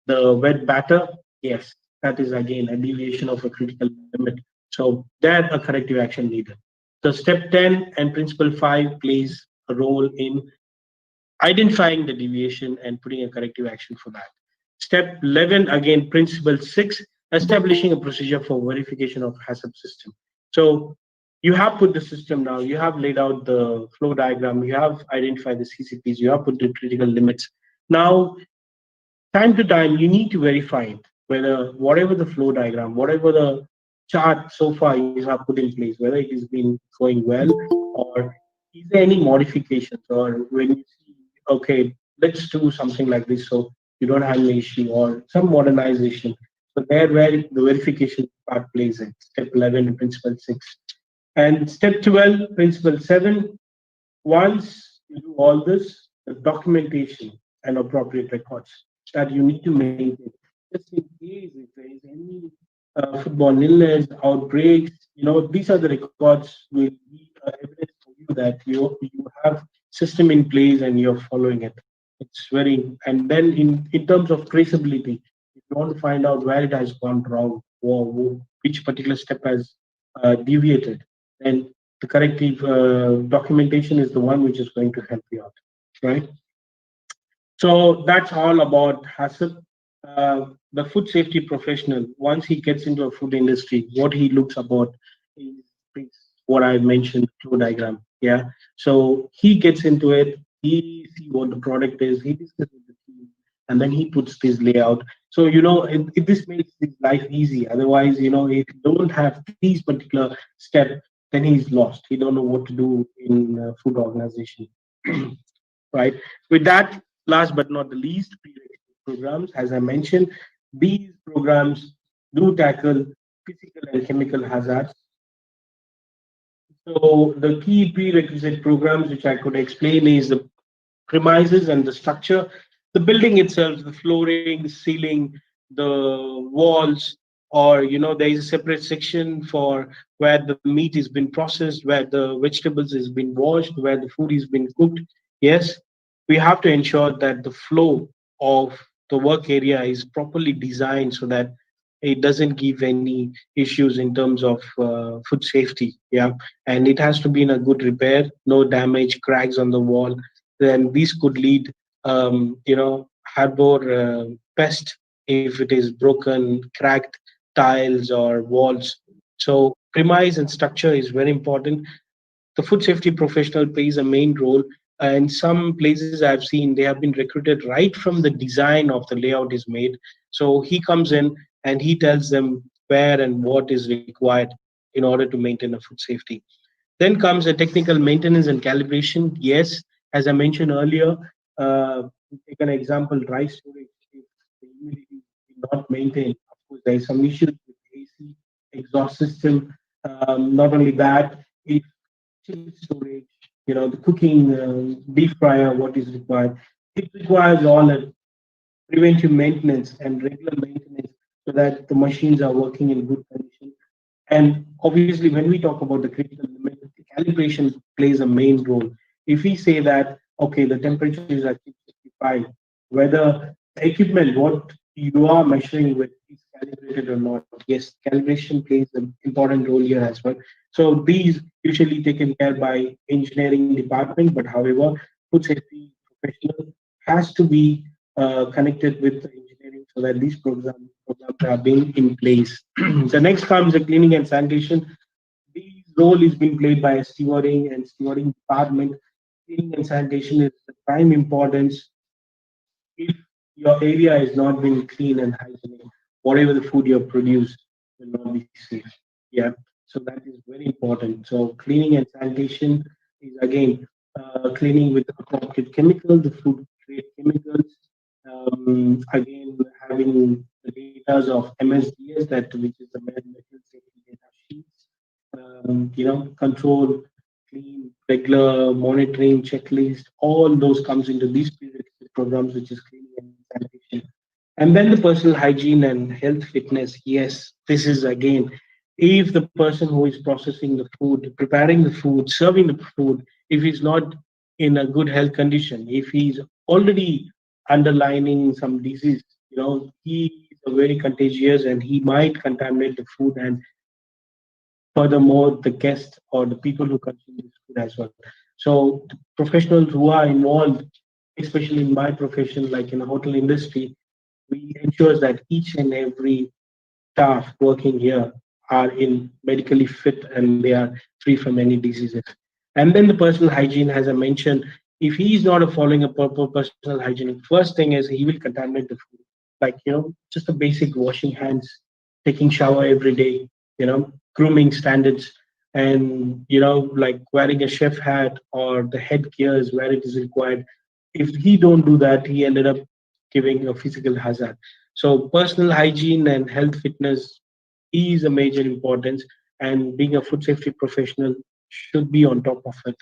the wet batter. Yes, that is again a deviation of a critical limit. So there a corrective action needed. So step 10 and principle 5 plays a role in identifying the deviation and putting a corrective action for that. Step 11, again, principle 6, establishing a procedure for verification of HACCP system. So you have put the system now, you have laid out the flow diagram, you have identified the CCPs, you have put the critical limits. Now, time to time, you need to verify it, whether whatever the flow diagram, whatever the chart so far you have put in place, whether it has been going well, or is there any modifications, or when you see, okay, let's do something like this so you don't have an issue, or some modernization. So there where the verification part plays in step 11 and principle 6. And step 12, principle 7, once you do all this, the documentation and appropriate records that you need to maintain, just in case if there is any football illness, outbreaks, these are the records will be evidence for you that you have system in place and you're following it. It's very, and then in terms of traceability, if you want to find out where it has gone wrong or which particular step has deviated, then the corrective documentation is the one which is going to help you out, right? So that's all about HACCP. The food safety professional, once he gets into a food industry, what he looks about is what I mentioned, flow diagram. Yeah. So he gets into it, he see what the product is, he discusses with the team, and then he puts this layout. So, this makes his life easy. Otherwise, if you don't have these particular steps, then he's lost. He don't know what to do in food organization. Right. With that, last but not the least, prerequisite programs. As I mentioned, these programs do tackle physical and chemical hazards. So the key prerequisite programs which I could explain is the premises and the structure, the building itself, the flooring, the ceiling, the walls, or there is a separate section for where the meat is been processed, where the vegetables is been washed, where the food is been cooked. Yes, we have to ensure that the flow of the work area is properly designed so that it doesn't give any issues in terms of food safety. Yeah, and it has to be in a good repair, no damage, cracks on the wall. Then these could lead, harbor pest if it is broken, cracked tiles or walls. So premise and structure is very important. The food safety professional plays a main role. In some places I've seen, they have been recruited right from the design of the layout is made. So he comes in and he tells them where and what is required in order to maintain a food safety. Then comes a technical maintenance and calibration. Yes, as I mentioned earlier, take an example, dry storage. If the humidity is not maintained, of course, there is some issues with AC, exhaust system. Not only that, if chilled storage, the cooking, deep fryer, what is required, it requires all a preventive maintenance and regular maintenance so that the machines are working in good condition. And obviously, when we talk about the critical limit, the calibration plays a main role. If we say that, okay, the temperature is at 65, whether the equipment, what you are measuring with is calibrated or not, yes, calibration plays an important role here as well. So these usually taken care by engineering department, but however, food safety professional has to be connected with the engineering so that these programs are being in place. The next comes the cleaning and sanitation. This role is being played by a stewarding department. Cleaning and sanitation is the prime importance. If your area is not being clean and hygienic, whatever the food you produce will not be safe. Yeah, so that is very important. So cleaning and sanitation is again cleaning with appropriate chemical, the food grade chemicals. Again, having the data of MSDS, that which is the medical safety data sheets. Control, clean, regular monitoring checklist. All those comes into these prerequisite programs, which is cleaning and sanitation. And then the personal hygiene and health fitness. Yes, this is again, if the person who is processing the food, preparing the food, serving the food, if he's not in a good health condition, if he's already underlining some disease, he is very contagious and he might contaminate the food, and furthermore, the guests or the people who consume this food as well. So the professionals who are involved, especially in my profession, like in the hotel industry, we ensure that each and every staff working here are in medically fit and they are free from any diseases. And then the personal hygiene, as I mentioned, if he is not following a proper personal hygiene, first thing is he will contaminate the food. Like, just a basic washing hands, taking shower every day, grooming standards, and, like wearing a chef hat or the headgears where it is required. If he don't do that, he ended up giving a physical hazard. So personal hygiene and health fitness is a major importance, and being a food safety professional should be on top of it.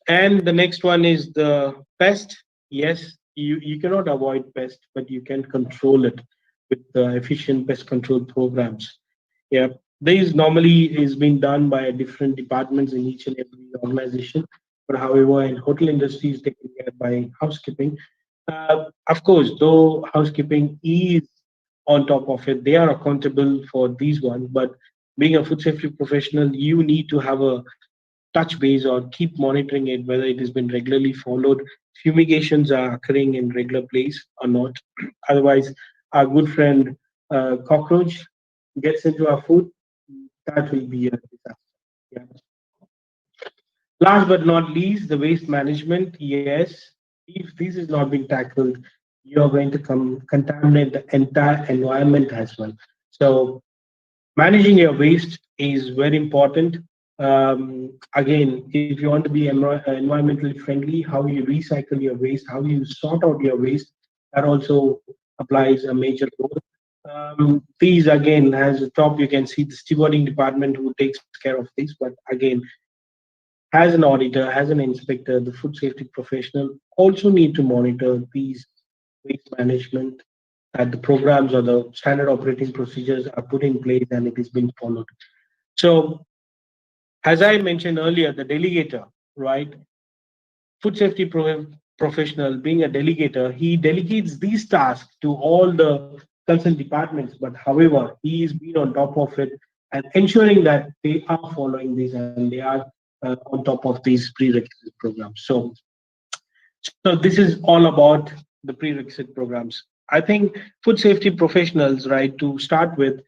And the next one is the pest. Yes, you cannot avoid pest, but you can control it with efficient pest control programs. Yeah, these normally is being done by different departments in each and every organization. But however, in hotel industry is taken care by housekeeping. Of course, though housekeeping is on top of it, they are accountable for these ones. But being a food safety professional, you need to have a touch base or keep monitoring it whether it has been regularly followed, fumigations are occurring in regular place or not. Otherwise, our good friend cockroach gets into our food, that will be a disaster. Yeah. Last but not least, the waste management. Yes, if this is not being tackled, you are going to contaminate the entire environment as well. So managing your waste is very important. Again, if you want to be environmentally friendly, how you recycle your waste, how you sort out your waste, that also applies a major role. These again, as a top, you can see the stewarding department who takes care of this. But again, as an auditor, as an inspector, the food safety professional also need to monitor these waste management, that the programs or the standard operating procedures are put in place and it is being followed. So, as I mentioned earlier, the delegator, right? Food safety professional, being a delegator, he delegates these tasks to all the concerned departments. But however, he is being on top of it and ensuring that they are following these and they are on top of these prerequisite programs. So this is all about the prerequisite programs. I think food safety professionals, right, to start with,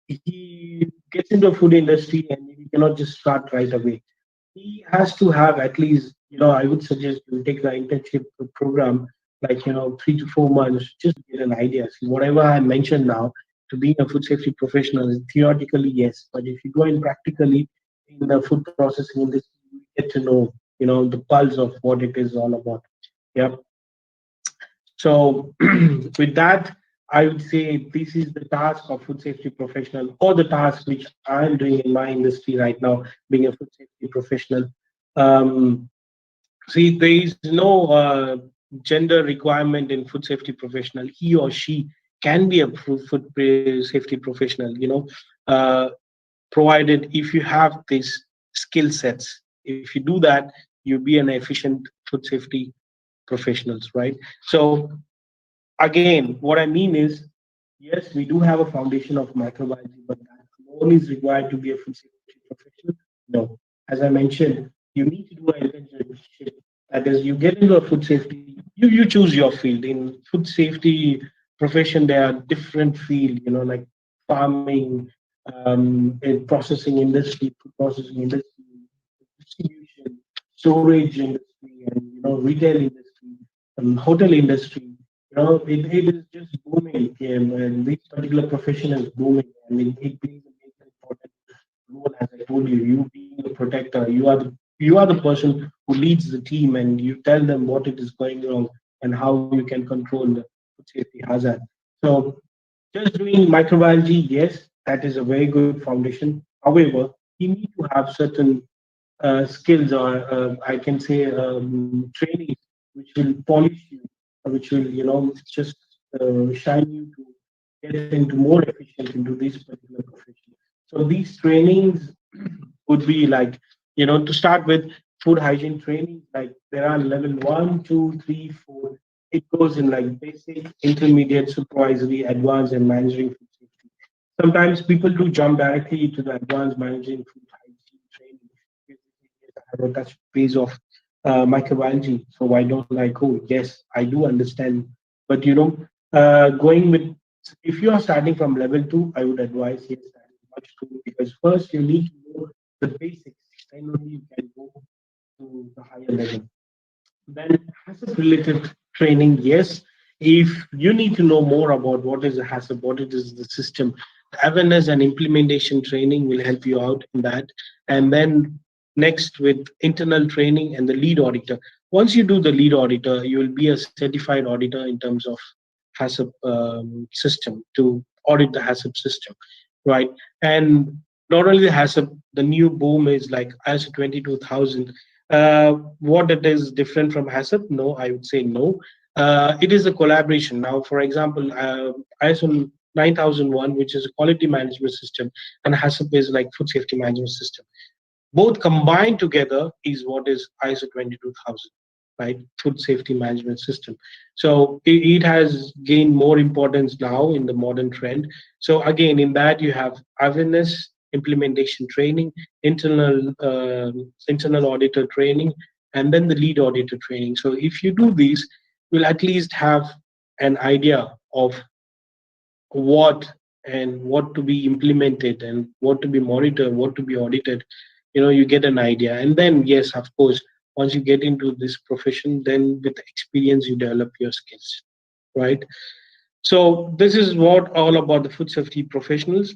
he gets into the food industry and he cannot just start right away. He has to have at least, I would suggest you take the internship program, like, 3 to 4 months, just to get an idea. See, whatever I mentioned now, to being a food safety professional, theoretically, yes. But if you go in practically in the food processing industry, you get to know, the pulse of what it is all about. Yep. So with that, I would say this is the task of food safety professional, or the task which I'm doing in my industry right now, being a food safety professional. Um, See, there is no gender requirement in food safety professional. He or she can be a safety professional, uh, provided if you have these skill sets. If you do that, you'll be an efficient food safety professionals, right? So again, what I mean is, yes, we do have a foundation of microbiology, but that alone is required to be a food safety professional. No, as I mentioned, you need to do an internship. That is, you get into a food safety, you choose your field. In food safety profession, there are different field, like farming, in processing industry, food processing industry, distribution, storage industry, and retail industry, and hotel industry. It is just booming, and this particular profession is booming. I mean, it plays a major important role. As I told you, you being a protector, you are the person who leads the team, and you tell them what it is going wrong and how you can control the food safety hazard. So, just doing microbiology, yes, that is a very good foundation. However, you need to have certain skills, or I can say training, which will polish you, which will just shine you to get into more efficient into this particular profession. So these trainings would be like, to start with, food hygiene training. Like there are level 1, 2, 3, 4. It goes in like basic, intermediate, supervisory, advanced, and managing food safety. Sometimes people do jump directly to the advanced managing food hygiene training. I have a touch base of microbiology, so why don't I go? Yes, I do understand, but going with If you are starting from level 2, I would advise yes, that is much good because first you need to know the basics, then only you can go to the higher level. Then HACCP related training, yes. If you need to know more about what is a HACCP, what it is the system, awareness and implementation training will help you out in that. And then next with internal training and the lead auditor. Once you do the lead auditor, you will be a certified auditor in terms of HACCP system to audit the HACCP system, right? And not only the HACCP, the new boom is like ISO 22000. What it is different from HACCP? No, I would say no. It is a collaboration. Now, for example, ISO 9001, which is a quality management system, and HACCP is like food safety management system. Both combined together is what is ISO 22000, right? Food safety management system. So it has gained more importance now in the modern trend. So again, in that you have awareness, implementation training, internal auditor training, and then the lead auditor training. So if you do these, you'll at least have an idea of what and what to be implemented and what to be monitored, what to be audited. You get an idea. And then, yes, of course, once you get into this profession, then with experience, you develop your skills, right? So this is what all about the food safety professionals.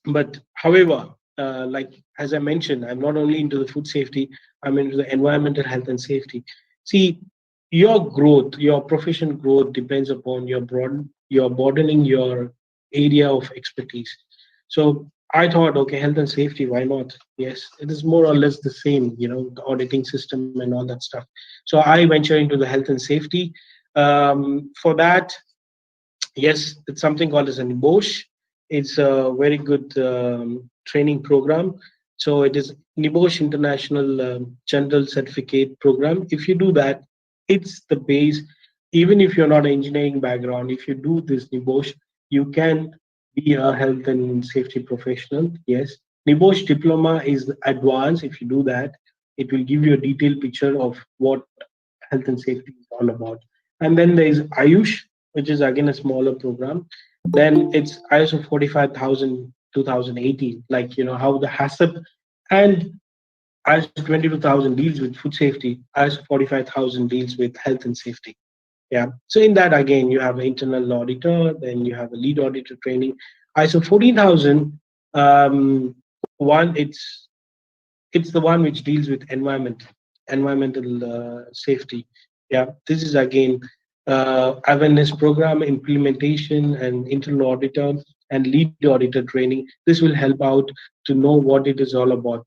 But however, like as I mentioned, I'm not only into the food safety, I'm into the environmental health and safety. See, your growth, your profession growth depends upon your broadening your area of expertise. So I thought, okay, health and safety, why not? Yes, it is more or less the same, the auditing system and all that stuff. So I venture into the health and safety. For that, yes, it's something called as an NIBOSH. It's a very good training program. So it is NIBOSH International General Certificate Program. If you do that, it's the base. Even if you're not an engineering background, if you do this NIBOSH, you can be a health and safety professional. Yes, NIBOSH diploma is advanced. If you do that, it will give you a detailed picture of what health and safety is all about. And then there is Ayush, which is again a smaller program. Then it's ISO 45000 2018, like how the HACCP and ISO 22000 deals with food safety, ISO 45000 deals with health and safety. Yeah. So in that again, you have an internal auditor, then you have a lead auditor training. ISO 14000 one, it's the one which deals with environmental safety. Yeah, this is again awareness program implementation and internal auditor and lead auditor training. This will help out to know what it is all about.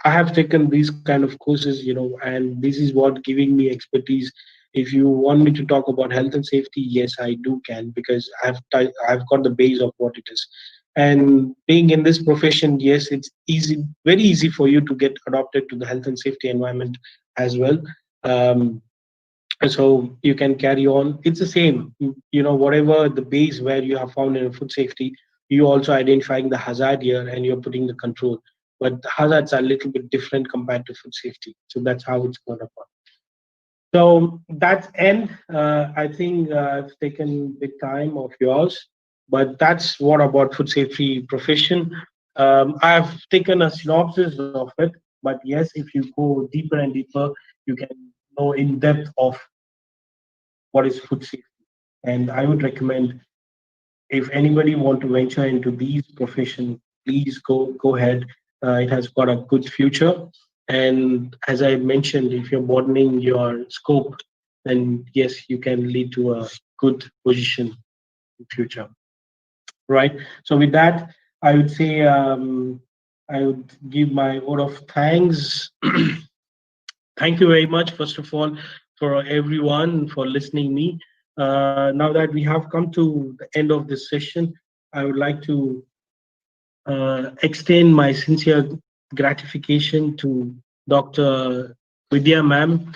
I have taken these kind of courses, and this is what giving me expertise. If you want me to talk about health and safety, yes, I do can, because I've got the base of what it is. And being in this profession, yes, it's easy, very easy for you to get adopted to the health and safety environment as well. Um, so you can carry on. It's the same, whatever the base where you have found in food safety, you also identifying the hazard here and you're putting the control. But the hazards are a little bit different compared to food safety. So that's how it's going to work. So that's end. I think I've taken big time of yours, but that's what about food safety profession. I've taken a synopsis of it, but yes, if you go deeper and deeper, you can know in depth of what is food safety. And I would recommend, if anybody want to venture into these profession, please go ahead. It has got a good future. And as I mentioned, if you're broadening your scope, then yes, you can lead to a good position in future. Right. So with that, I would say I would give my vote of thanks. Thank you very much, first of all, for everyone for listening me. Now that we have come to the end of this session, I would like to extend my sincere gratification to Dr. Vidya ma'am.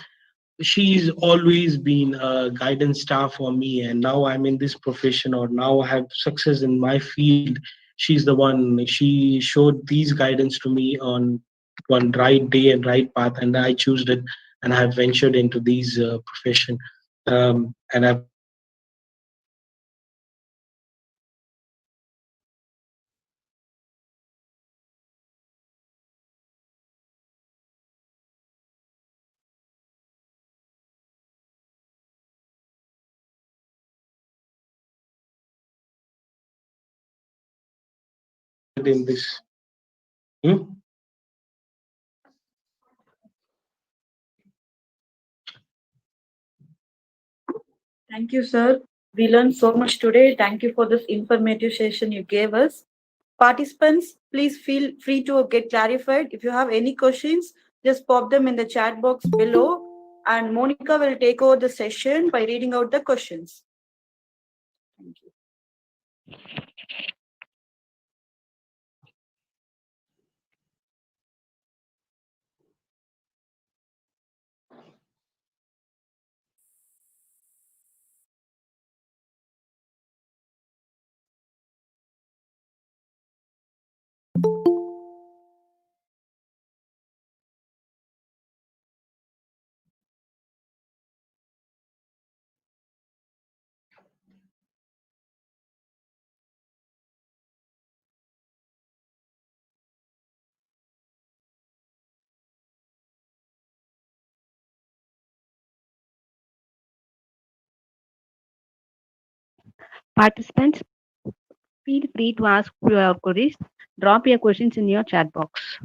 She's always been a guidance star for me, and now I'm in this profession, or now I have success in my field. She's the one. She showed these guidance to me on one right day and right path, and I chose it, and I have ventured into these profession. And I've got a good future. in this. Hmm? Thank you, sir. We learned so much today. Thank you for this informative session you gave us. Participants, please feel free to get clarified. If you have any questions, just pop them in the chat box below, and Monica will take over the session by reading out the questions. Thank you. Participants, feel free to ask your queries. Drop your questions in your chat box.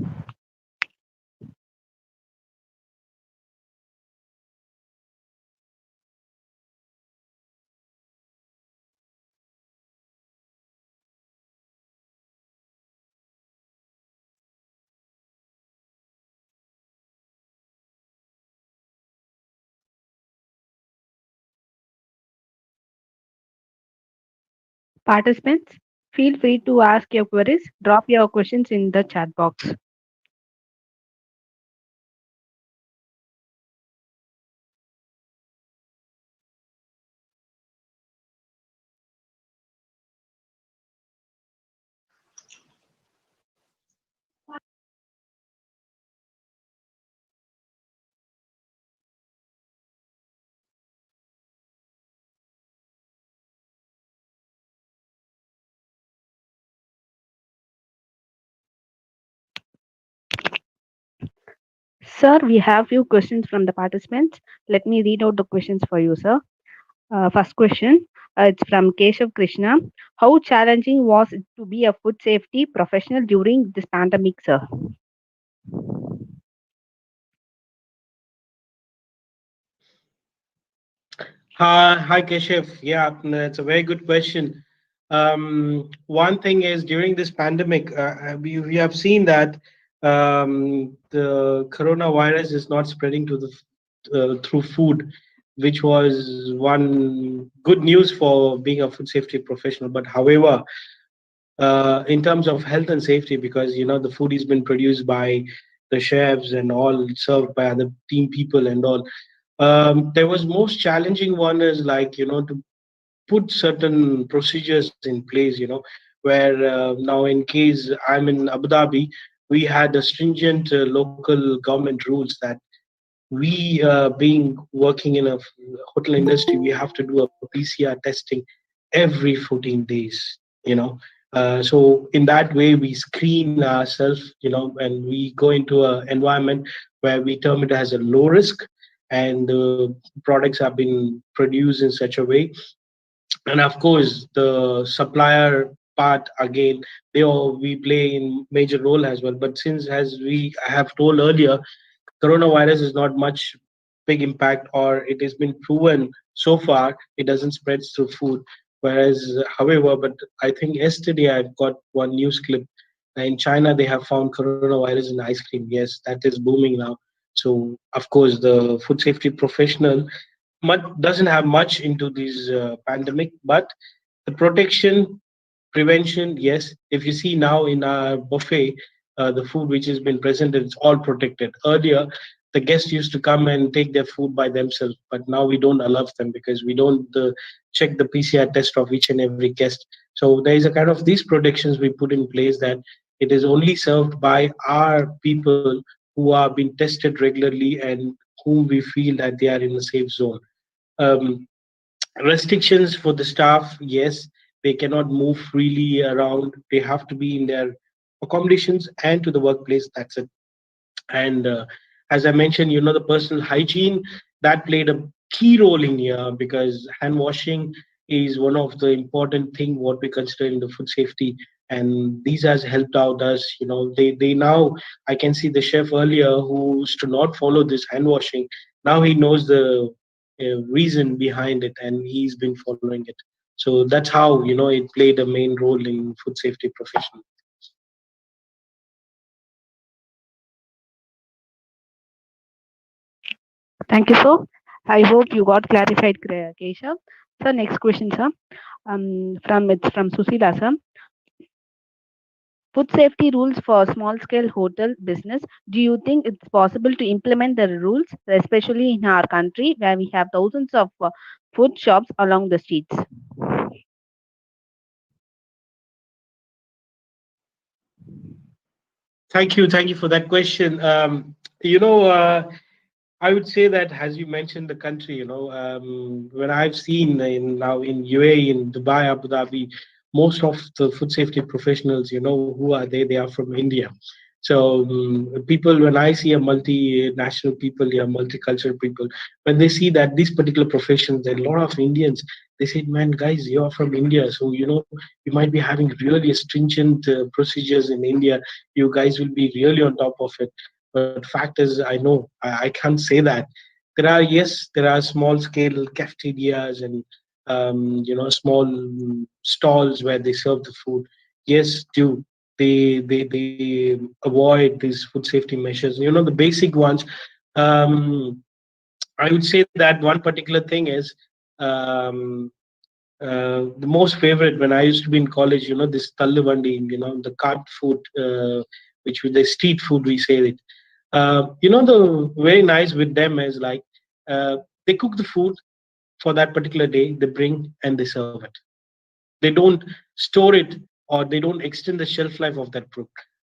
Participants, feel free to ask your queries. Drop your questions in the chat box. Sir, we have few questions from the participants. Let me read out the questions for you, sir. First question, it's from Keshav Krishna. How challenging was it to be a food safety professional during this pandemic, sir? Hi, Keshav. Yeah, it's a very good question. One thing is during this pandemic, we have seen that the coronavirus is not spreading to the through food, which was one good news for being a food safety professional. But however, in terms of health and safety, because the food has been produced by the chefs and all served by other team people and all. There was most challenging one is like to put certain procedures in place, where now in case I'm in Abu Dhabi, we had a stringent local government rules that we being working in a hotel industry, we have to do a PCR testing every 14 days, so in that way we screen ourselves, and we go into an environment where we term it as a low risk, and the products have been produced in such a way. And of course the supplier part again, we play in major role as well. But since, as we have told earlier, coronavirus is not much big impact, or it has been proven so far it doesn't spread through food. Whereas, however, but I think yesterday I've got one news clip. In China, they have found coronavirus in ice cream. Yes, that is booming now. So, of course, the food safety professional doesn't have much into this pandemic, but the protection, prevention, yes. If you see now in our buffet, the food which has been presented, it's all protected. Earlier, the guests used to come and take their food by themselves, but now we don't allow them because we don't check the PCR test of each and every guest. So there is a kind of these protections we put in place, that it is only served by our people who are being tested regularly and whom we feel that they are in a safe zone. Um, Restrictions for the staff, yes, they cannot move freely around. They have to be in their accommodations and to the workplace. That's it. And as I mentioned, the personal hygiene that played a key role in here, because hand washing is one of the important thing what we consider in the food safety, and these has helped out us. They now, I can see the chef earlier who used to not follow this hand washing. Now he knows the reason behind it, and he's been following it. So that's how it played a main role in food safety profession. Thank you, sir. I hope you got clarified, Keshav. So next question, sir. It's from Susila, sir. Food safety rules for small scale hotel business. Do you think it's possible to implement the rules, especially in our country where we have thousands of food shops along the streets? Thank you for that question. You know, I would say that, as you mentioned, the country, when I've seen now in UAE, in Dubai, Abu Dhabi, most of the food safety professionals, who are they? They are from India. So people, when I see a multinational people, yeah, multicultural people, when they see that these particular professions, there are a lot of Indians, they say, man, guys, you're from India. So, you might be having really stringent procedures in India. You guys will be really on top of it. But fact is, I know I can't say that. There are small scale cafeterias and small stalls where they serve the food. Yes, do they avoid these food safety measures? The basic ones. Um, I would say that one particular thing is um, the most favorite when I used to be in college. This tallavandi, the cart food, which with the street food we say it. The very nice with them is like they cook the food for that particular day, they bring and they serve it. They don't store it, or they don't extend the shelf life of that fruit.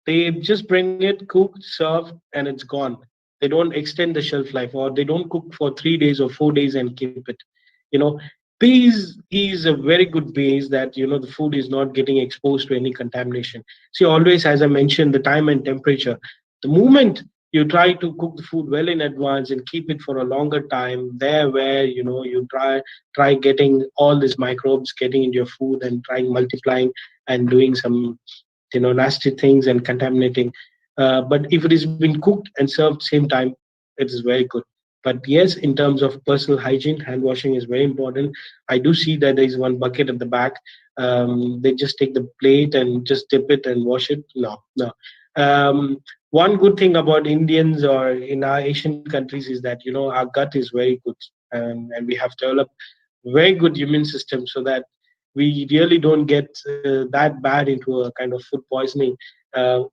They just bring it, cook, serve, and it's gone. They don't extend the shelf life, or they don't cook for 3 days or 4 days and keep it. You know, these is a very good base that the food is not getting exposed to any contamination. See, always, as I mentioned, the time and temperature. The moment you try to cook the food well in advance and keep it for a longer time, there where you try getting all these microbes getting into your food and trying multiplying and doing some nasty things and contaminating. But if it has been cooked and served same time, it is very good. But yes, in terms of personal hygiene, hand washing is very important. I do see that there is one bucket at the back. They just take the plate and just dip it and wash it. No, no. One good thing about Indians or in our Asian countries is that our gut is very good, and we have developed very good immune system, so that we really don't get that bad into a kind of food poisoning.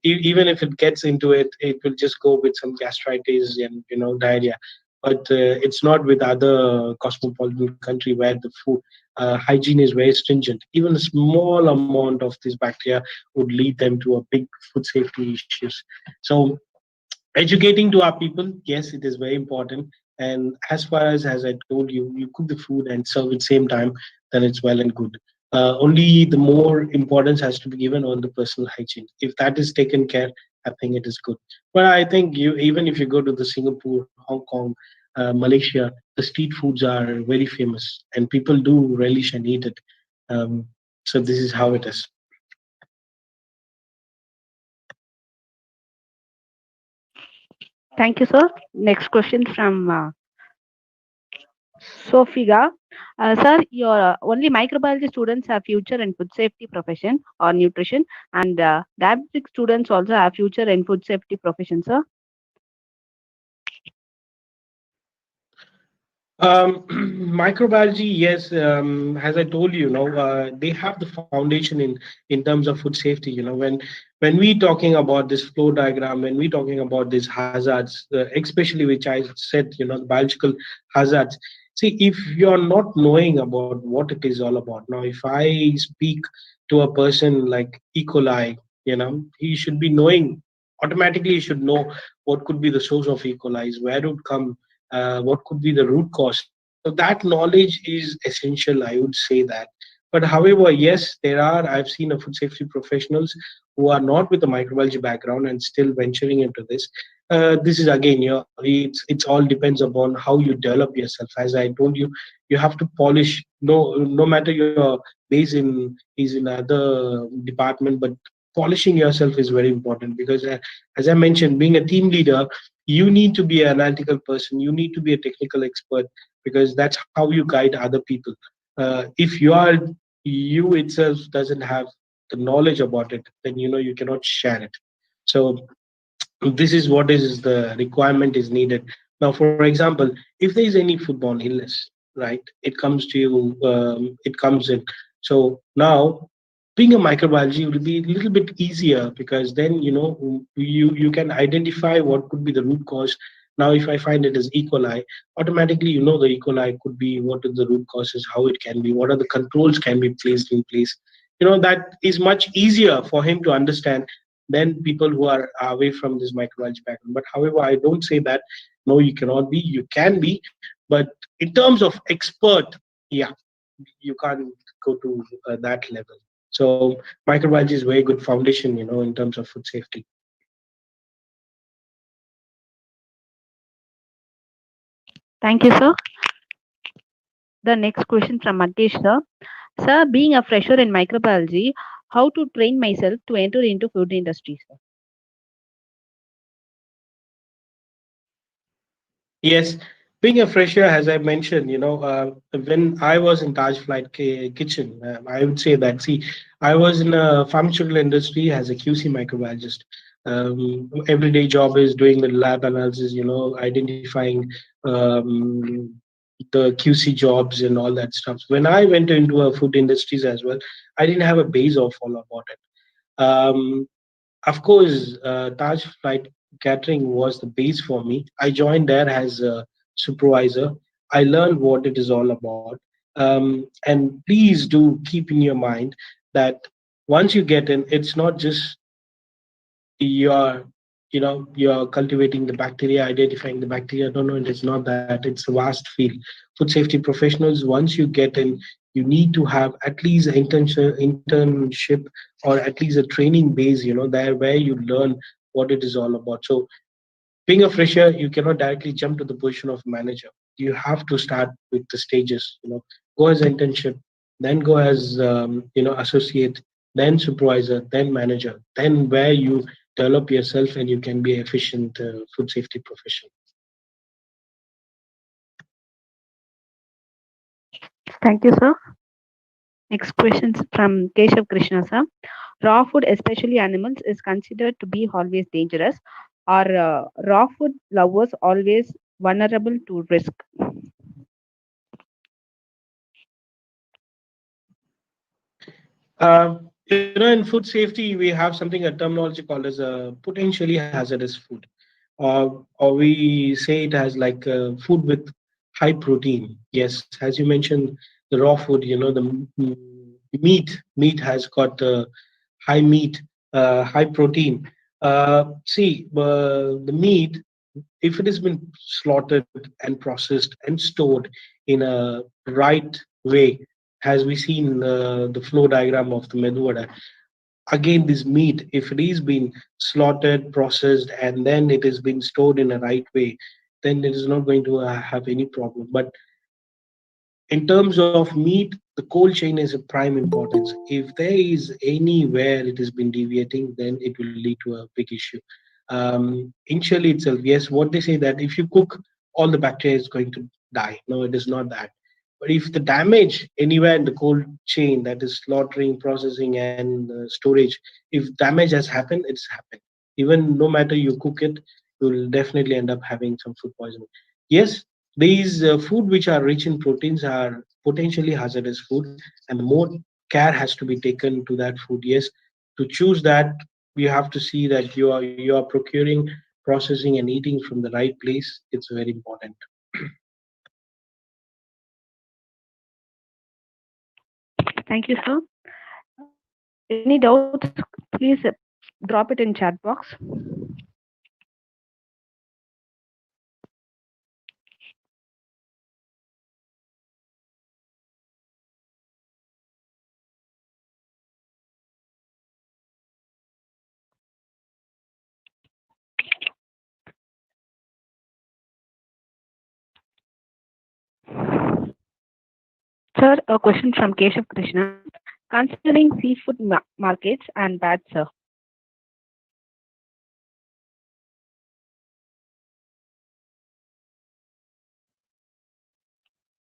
Even if it gets into it, it will just go with some gastritis and diarrhea. But it's not with other cosmopolitan country where the food hygiene is very stringent. Even a small amount of this bacteria would lead them to a big food safety issues. So educating to our people, yes, it is very important. And as I told you, you cook the food and serve it same time, then it's well and good. Only the more importance has to be given on the personal hygiene. If that is taken care, I think it is good. But I think even if you go to the Singapore, Hong Kong, Malaysia, the street foods are very famous and people do relish and eat it. So this is how it is. Thank you, sir. Next question from Sofiga. Sir, your only microbiology students have future in food safety profession or nutrition, and diabetic students also have future in food safety profession, sir. Microbiology, yes. As I told you, they have the foundation in terms of food safety. When we talking about this flow diagram, when we talking about these hazards, especially which I said, the biological hazards. See, if you're not knowing about what it is all about, now if I speak to a person like E. coli, he should be knowing automatically. He should know what could be the source of E. coli, where it would come, what could be the root cause. So that knowledge is essential, I would say that. But however, yes, I've seen a food safety professionals who are not with a microbiology background and still venturing into this. This is again, it's all depends upon how you develop yourself. As I told you, you have to polish. No matter your base is in other department, but polishing yourself is very important because, as I mentioned, being a team leader, you need to be an analytical person. You need to be a technical expert because that's how you guide other people. If you itself doesn't have the knowledge about it, then you cannot share it. So this is what is the requirement is needed. Now, for example, if there is any foodborne illness, right, it comes to you, it comes in. So now being a microbiology will be a little bit easier because then you can identify what could be the root cause. Now if I find it as E. coli, automatically the E. coli could be, what are the root causes, how it can be, what are the controls can be placed in place. That is much easier for him to understand than people who are away from this microbiology background. But however, I don't say that no, you cannot be, you can be, but in terms of expert, yeah, you can't go to that level. So microbiology is very good foundation, in terms of food safety. Thank you, sir. The next question from Mantesh, sir. Sir, being a fresher in microbiology, how to train myself to enter into food industry, sir? Yes, being a fresher, as I mentioned, when I was in Taj Flight Kitchen, I would say that, see, I was in a pharmaceutical industry as a QC microbiologist. Everyday job is doing the lab analysis, identifying the QC jobs and all that stuff. When I went into a food industries as well, I didn't have a base of all about it. Of course, Taj Flight Catering was the base for me. I joined there as a supervisor. I learned what it is all about. And please do keep in your mind that once you get in, it's not just you're you're cultivating the bacteria, identifying the bacteria. No, it is not that. It's a vast field. Food safety professionals, once you get in, you need to have at least an internship or at least a training base, there where you learn what it is all about. So being a fresher, you cannot directly jump to the position of manager. You have to start with the stages. Go as internship, then go as associate, then supervisor, then manager, then where you develop yourself and you can be efficient food safety professional. Thank you, sir. Next question from Keshav Krishna, sir. Raw food, especially animals, is considered to be always dangerous. Are raw food lovers always vulnerable to risk? In food safety, we have something a terminology called as a potentially hazardous food, or we say it as like food with high protein. Yes, as you mentioned, the raw food, meat has got high meat, high protein. See, the meat, if it has been slaughtered and processed and stored in a right way, as we see in the flow diagram of the meduvada, again this meat, if it is being slaughtered, processed, and then it is being stored in a right way, then it is not going to have any problem. But in terms of meat, the cold chain is a prime importance. If there is anywhere it has been deviating, then it will lead to a big issue. Initially itself, yes, what they say that if you cook, all the bacteria is going to die. No, it is not that. But if the damage anywhere in the cold chain, that is slaughtering, processing, and storage, if damage has happened, it's happened. Even no matter you cook it, you will definitely end up having some food poisoning. Yes, these food which are rich in proteins are potentially hazardous food, and the more care has to be taken to that food. Yes, to choose that, you have to see that you are procuring, processing, and eating from the right place. It's very important. Thank you, sir. Any doubts, please drop it in chat box. Sir, a question from Keshav Krishna. Considering seafood markets and bats, sir.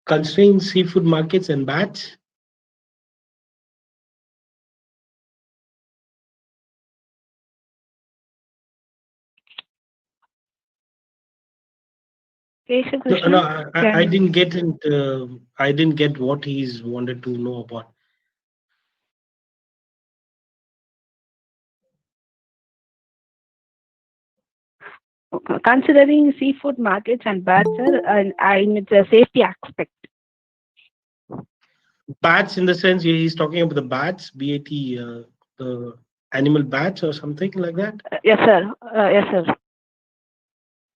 Considering seafood markets and bats. Keshav No, Krishna, no, I can didn't get into, I didn't get what he's wanted to know about. considering seafood markets and bats, sir, and it's a safety aspect. Bats in the sense he's talking about the bats, BAT, the animal bats or something like that. Yes, sir. Yes, sir.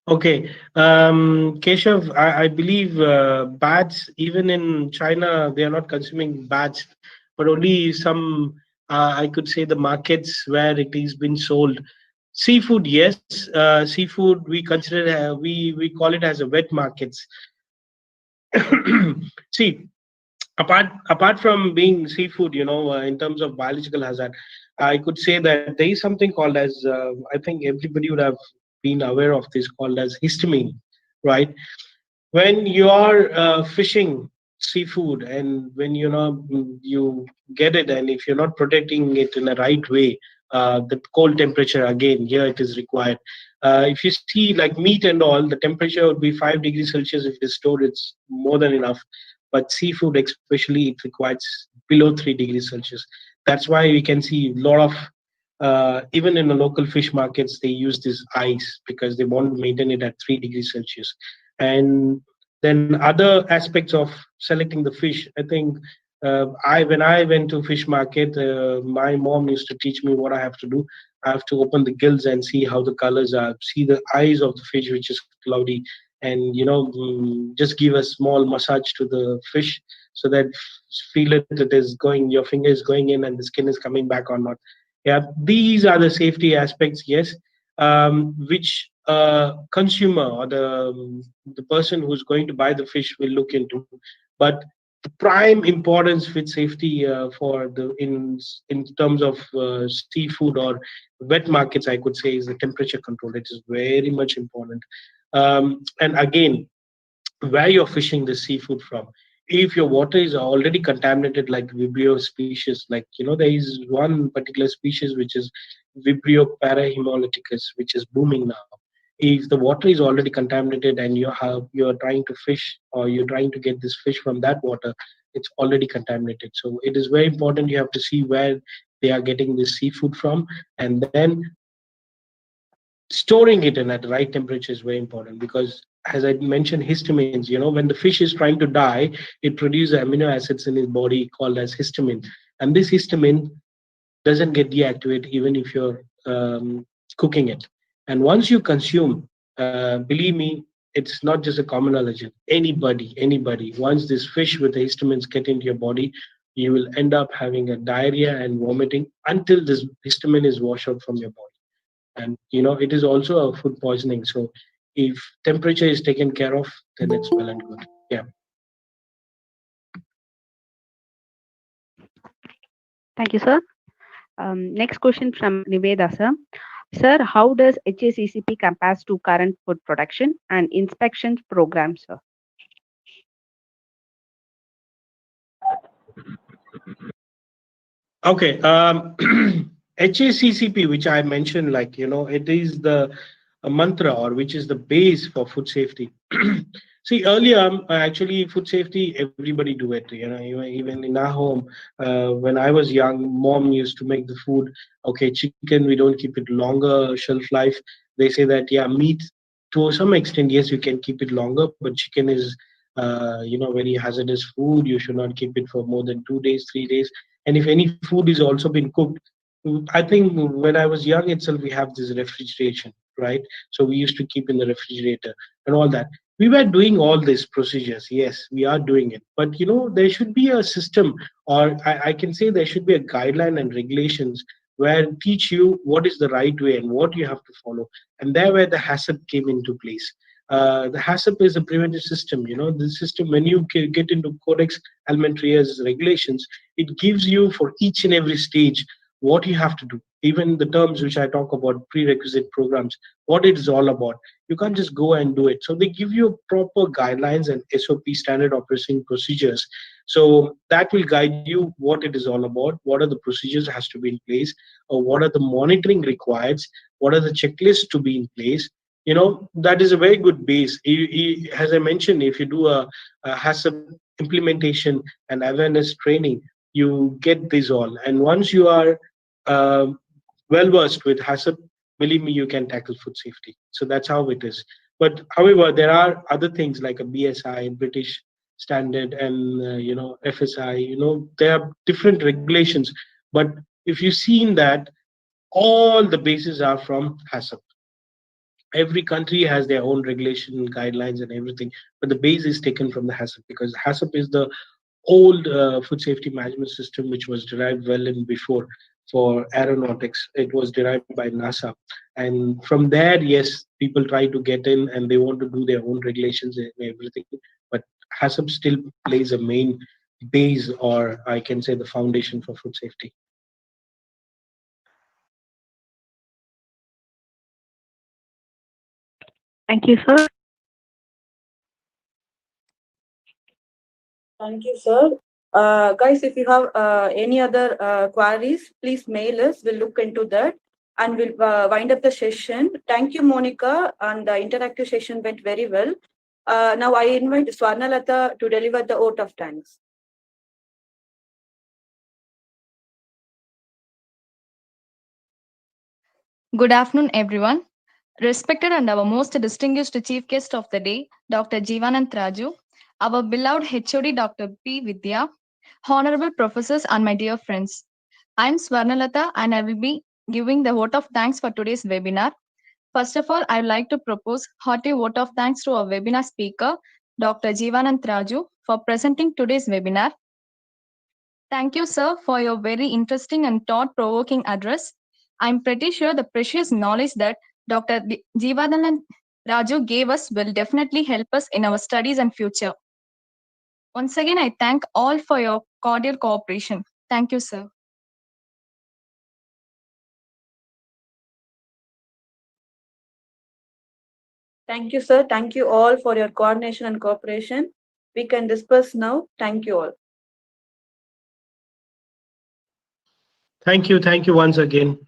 Okay, Keshav, I believe bats, even in China, they are not consuming bats, but only some, I could say, the markets where it is been sold. Seafood, yes. Seafood, we consider, we call it as a wet markets. See, apart from being seafood, in terms of biological hazard, I could say that there is something called as, I think everybody would have been aware of this, called as histamine, right? When you are fishing seafood, and when you get it, and if you're not protecting it in the right way, the cold temperature, again here it is required. If you see like meat and all, the temperature would be 5 degrees Celsius. If it is stored, it's more than enough. But seafood especially, it requires below 3 degrees Celsius. That's why we can see a lot of, even in the local fish markets, they use this ice because they want to maintain it at 3 degrees Celsius. And then other aspects of selecting the fish, I think, I when I went to fish market, my mom used to teach me what I have to do. I have to open the gills and see how the colors are, see the eyes of the fish, which is cloudy, and just give a small massage to the fish so that feel it is going, your finger is going in and the skin is coming back or not. Yeah, these are the safety aspects, yes, which consumer or the person who's going to buy the fish will look into. But the prime importance with safety for the in terms of seafood or wet markets, I could say, is the temperature control. It is very much important. And again, where you're fishing the seafood from. If your water is already contaminated, like Vibrio species, like there is one particular species which is Vibrio parahemolyticus, which is booming now. If the water is already contaminated and you're trying to fish, or you're trying to get this fish from that water, it's already contaminated. So it is very important. You have to see where they are getting this seafood from, and then storing it in at the right temperature is very important, because as I mentioned, histamines, when the fish is trying to die, it produces amino acids in its body called as histamine. And this histamine doesn't get deactivated even if you're cooking it. And once you consume, believe me, it's not just a common allergen. Anybody, once this fish with the histamines get into your body, you will end up having a diarrhea and vomiting until this histamine is washed out from your body. And it is also a food poisoning. So if temperature is taken care of, then it's well and good. Yeah. Thank you, sir. Next question from Niveda, sir. Sir, how does HACCP compares to current food production and inspections program, sir? Okay. HACCP, which I mentioned, like, it is the a mantra, or which is the base for food safety. See, earlier, actually, food safety, everybody do it. Even in our home, when I was young, mom used to make the food. Okay, chicken, we don't keep it longer shelf life. They say that, yeah, meat, to some extent, yes, you can keep it longer, but chicken is, very hazardous food. You should not keep it for more than 2 days, 3 days. And if any food is also been cooked, I think when I was young itself, we have this refrigeration, right? So we used to keep in the refrigerator and all that. We were doing all these procedures. Yes, we are doing it. But there should be a system, or I can say there should be a guideline and regulations where teach you what is the right way and what you have to follow. And there where the hazard came into place. The HACCP is a preventive system. The system, when you get into Codex Alimentarius regulations, it gives you for each and every stage what you have to do. Even the terms which I talk about, prerequisite programs, what it is all about. You can't just go and do it. So they give you proper guidelines and SOP, standard operating procedures. So that will guide you what it is all about, what are the procedures has to be in place, or what are the monitoring required, what are the checklists to be in place. That is a very good base. As I mentioned, if you do a HACCP implementation and awareness training, you get this all. And once you are uh, well versed with HACCP, believe me, you can tackle food safety. So that's how it is. But however, there are other things like a BSI, British Standard, and FSI. There are different regulations. But if you've seen that, all the bases are from HACCP. Every country has their own regulation guidelines and everything, but the base is taken from the HACCP, because HACCP is the old food safety management system which was derived well in before for aeronautics. It was derived by NASA, and from there, yes, people try to get in and they want to do their own regulations and everything, but HACCP still plays a main base, or I can say the foundation for food safety. Thank you, sir. Thank you, sir. Guys, if you have any other queries, please mail us. We'll look into that and we'll wind up the session. Thank you, Monica. And the interactive session went very well. Now I invite Swarnalata to deliver the vote of thanks. Good afternoon, everyone. Respected and our most distinguished chief guest of the day, Dr. Jeevanand Raju, our beloved HOD, Dr. P. Vidya, honorable professors, and my dear friends. I am Swarnalata and I will be giving the vote of thanks for today's webinar. First of all, I would like to propose hearty vote of thanks to our webinar speaker, Dr. Jeevanand Raju, for presenting today's webinar. Thank you, sir, for your very interesting and thought-provoking address. I'm pretty sure the precious knowledge that Dr. Jeevanand Raju gave us will definitely help us in our studies and future. Once again, I thank all for your cordial cooperation. Thank you, sir. Thank you, sir. Thank you all for your coordination and cooperation. We can disperse now. Thank you all. Thank you once again.